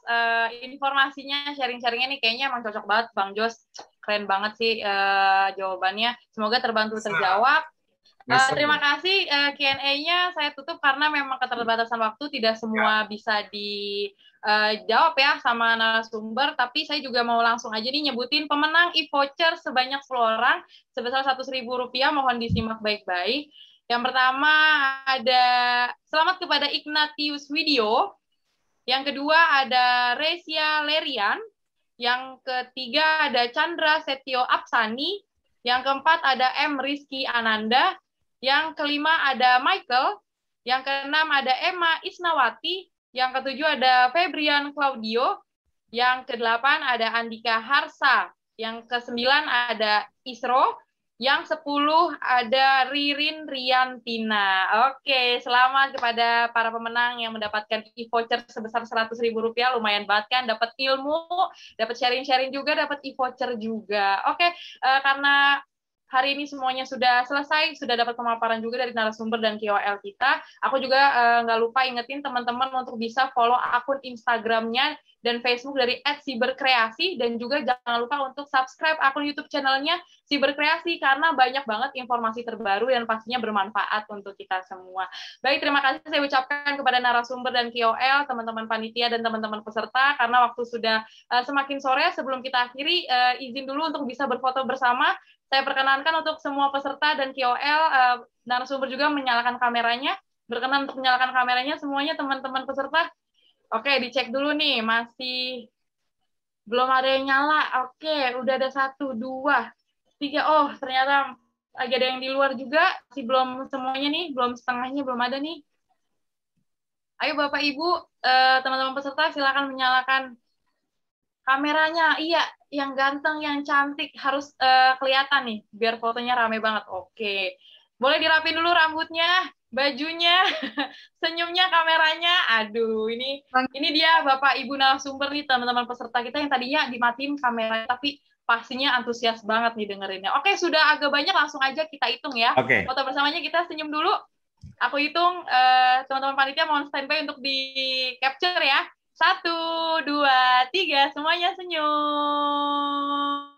informasinya, sharing-sharingnya nih kayaknya emang cocok banget Bang Jos. Keren banget sih jawabannya. Semoga terbantu terjawab. Terima kasih Q&A-nya saya tutup karena memang keterbatasan waktu tidak semua bisa dijawab ya sama narasumber, tapi saya juga mau langsung aja nih nyebutin pemenang e-voucher sebanyak 10 orang sebesar Rp100.000, mohon disimak baik-baik. Yang pertama ada selamat kepada Ignatius Widio, yang kedua ada Resia Lerian, yang ketiga ada Chandra Setio Apsani, yang keempat ada M. Rizky Ananda, yang kelima ada Michael, yang keenam ada Emma Isnawati, yang ketujuh ada Febrian Claudio, yang kedelapan ada Andika Harsa, yang kesembilan ada Isro, yang 10 ada Ririn Riantina. Oke, selamat kepada para pemenang yang mendapatkan e-voucher sebesar Rp100.000. Lumayan banget kan, dapat ilmu, dapat sharing-sharing juga, dapat e-voucher juga. Oke, karena hari ini semuanya sudah selesai, sudah dapat pemaparan juga dari narasumber dan KOL kita. Aku juga nggak lupa ingetin teman-teman untuk bisa follow akun Instagramnya dan Facebook dari @siberkreasi, dan juga jangan lupa untuk subscribe akun YouTube channelnya Siberkreasi karena banyak banget informasi terbaru dan pastinya bermanfaat untuk kita semua. Baik, terima kasih saya ucapkan kepada narasumber dan KOL, teman-teman panitia dan teman-teman peserta, karena waktu sudah semakin sore. Sebelum kita akhiri, izin dulu untuk bisa berfoto bersama. Saya perkenankan untuk semua peserta dan KOL, narasumber juga menyalakan kameranya. Berkenan untuk menyalakan kameranya semuanya teman-teman peserta. Oke, dicek dulu nih, masih belum ada yang nyala. Oke, udah ada 1, 2, 3. Oh, ternyata lagi ada yang di luar juga. Masih belum semuanya nih, belum setengahnya, belum ada nih. Ayo Bapak Ibu, teman-teman peserta silakan menyalakan kameranya. Iya, yang ganteng, yang cantik harus kelihatan nih, biar fotonya rame banget. Oke, boleh dirapin dulu rambutnya, bajunya, senyumnya, kameranya. Aduh, ini dia Bapak Ibu narasumber nih, teman-teman peserta kita yang tadinya dimatiin kamera, tapi pastinya antusias banget nih dengerinnya. Oke, sudah agak banyak, langsung aja kita hitung ya. Oke. Foto bersamanya kita senyum dulu. Aku hitung, teman-teman panitia mohon standby untuk di capture ya. 1, 2, 3, semuanya senyum.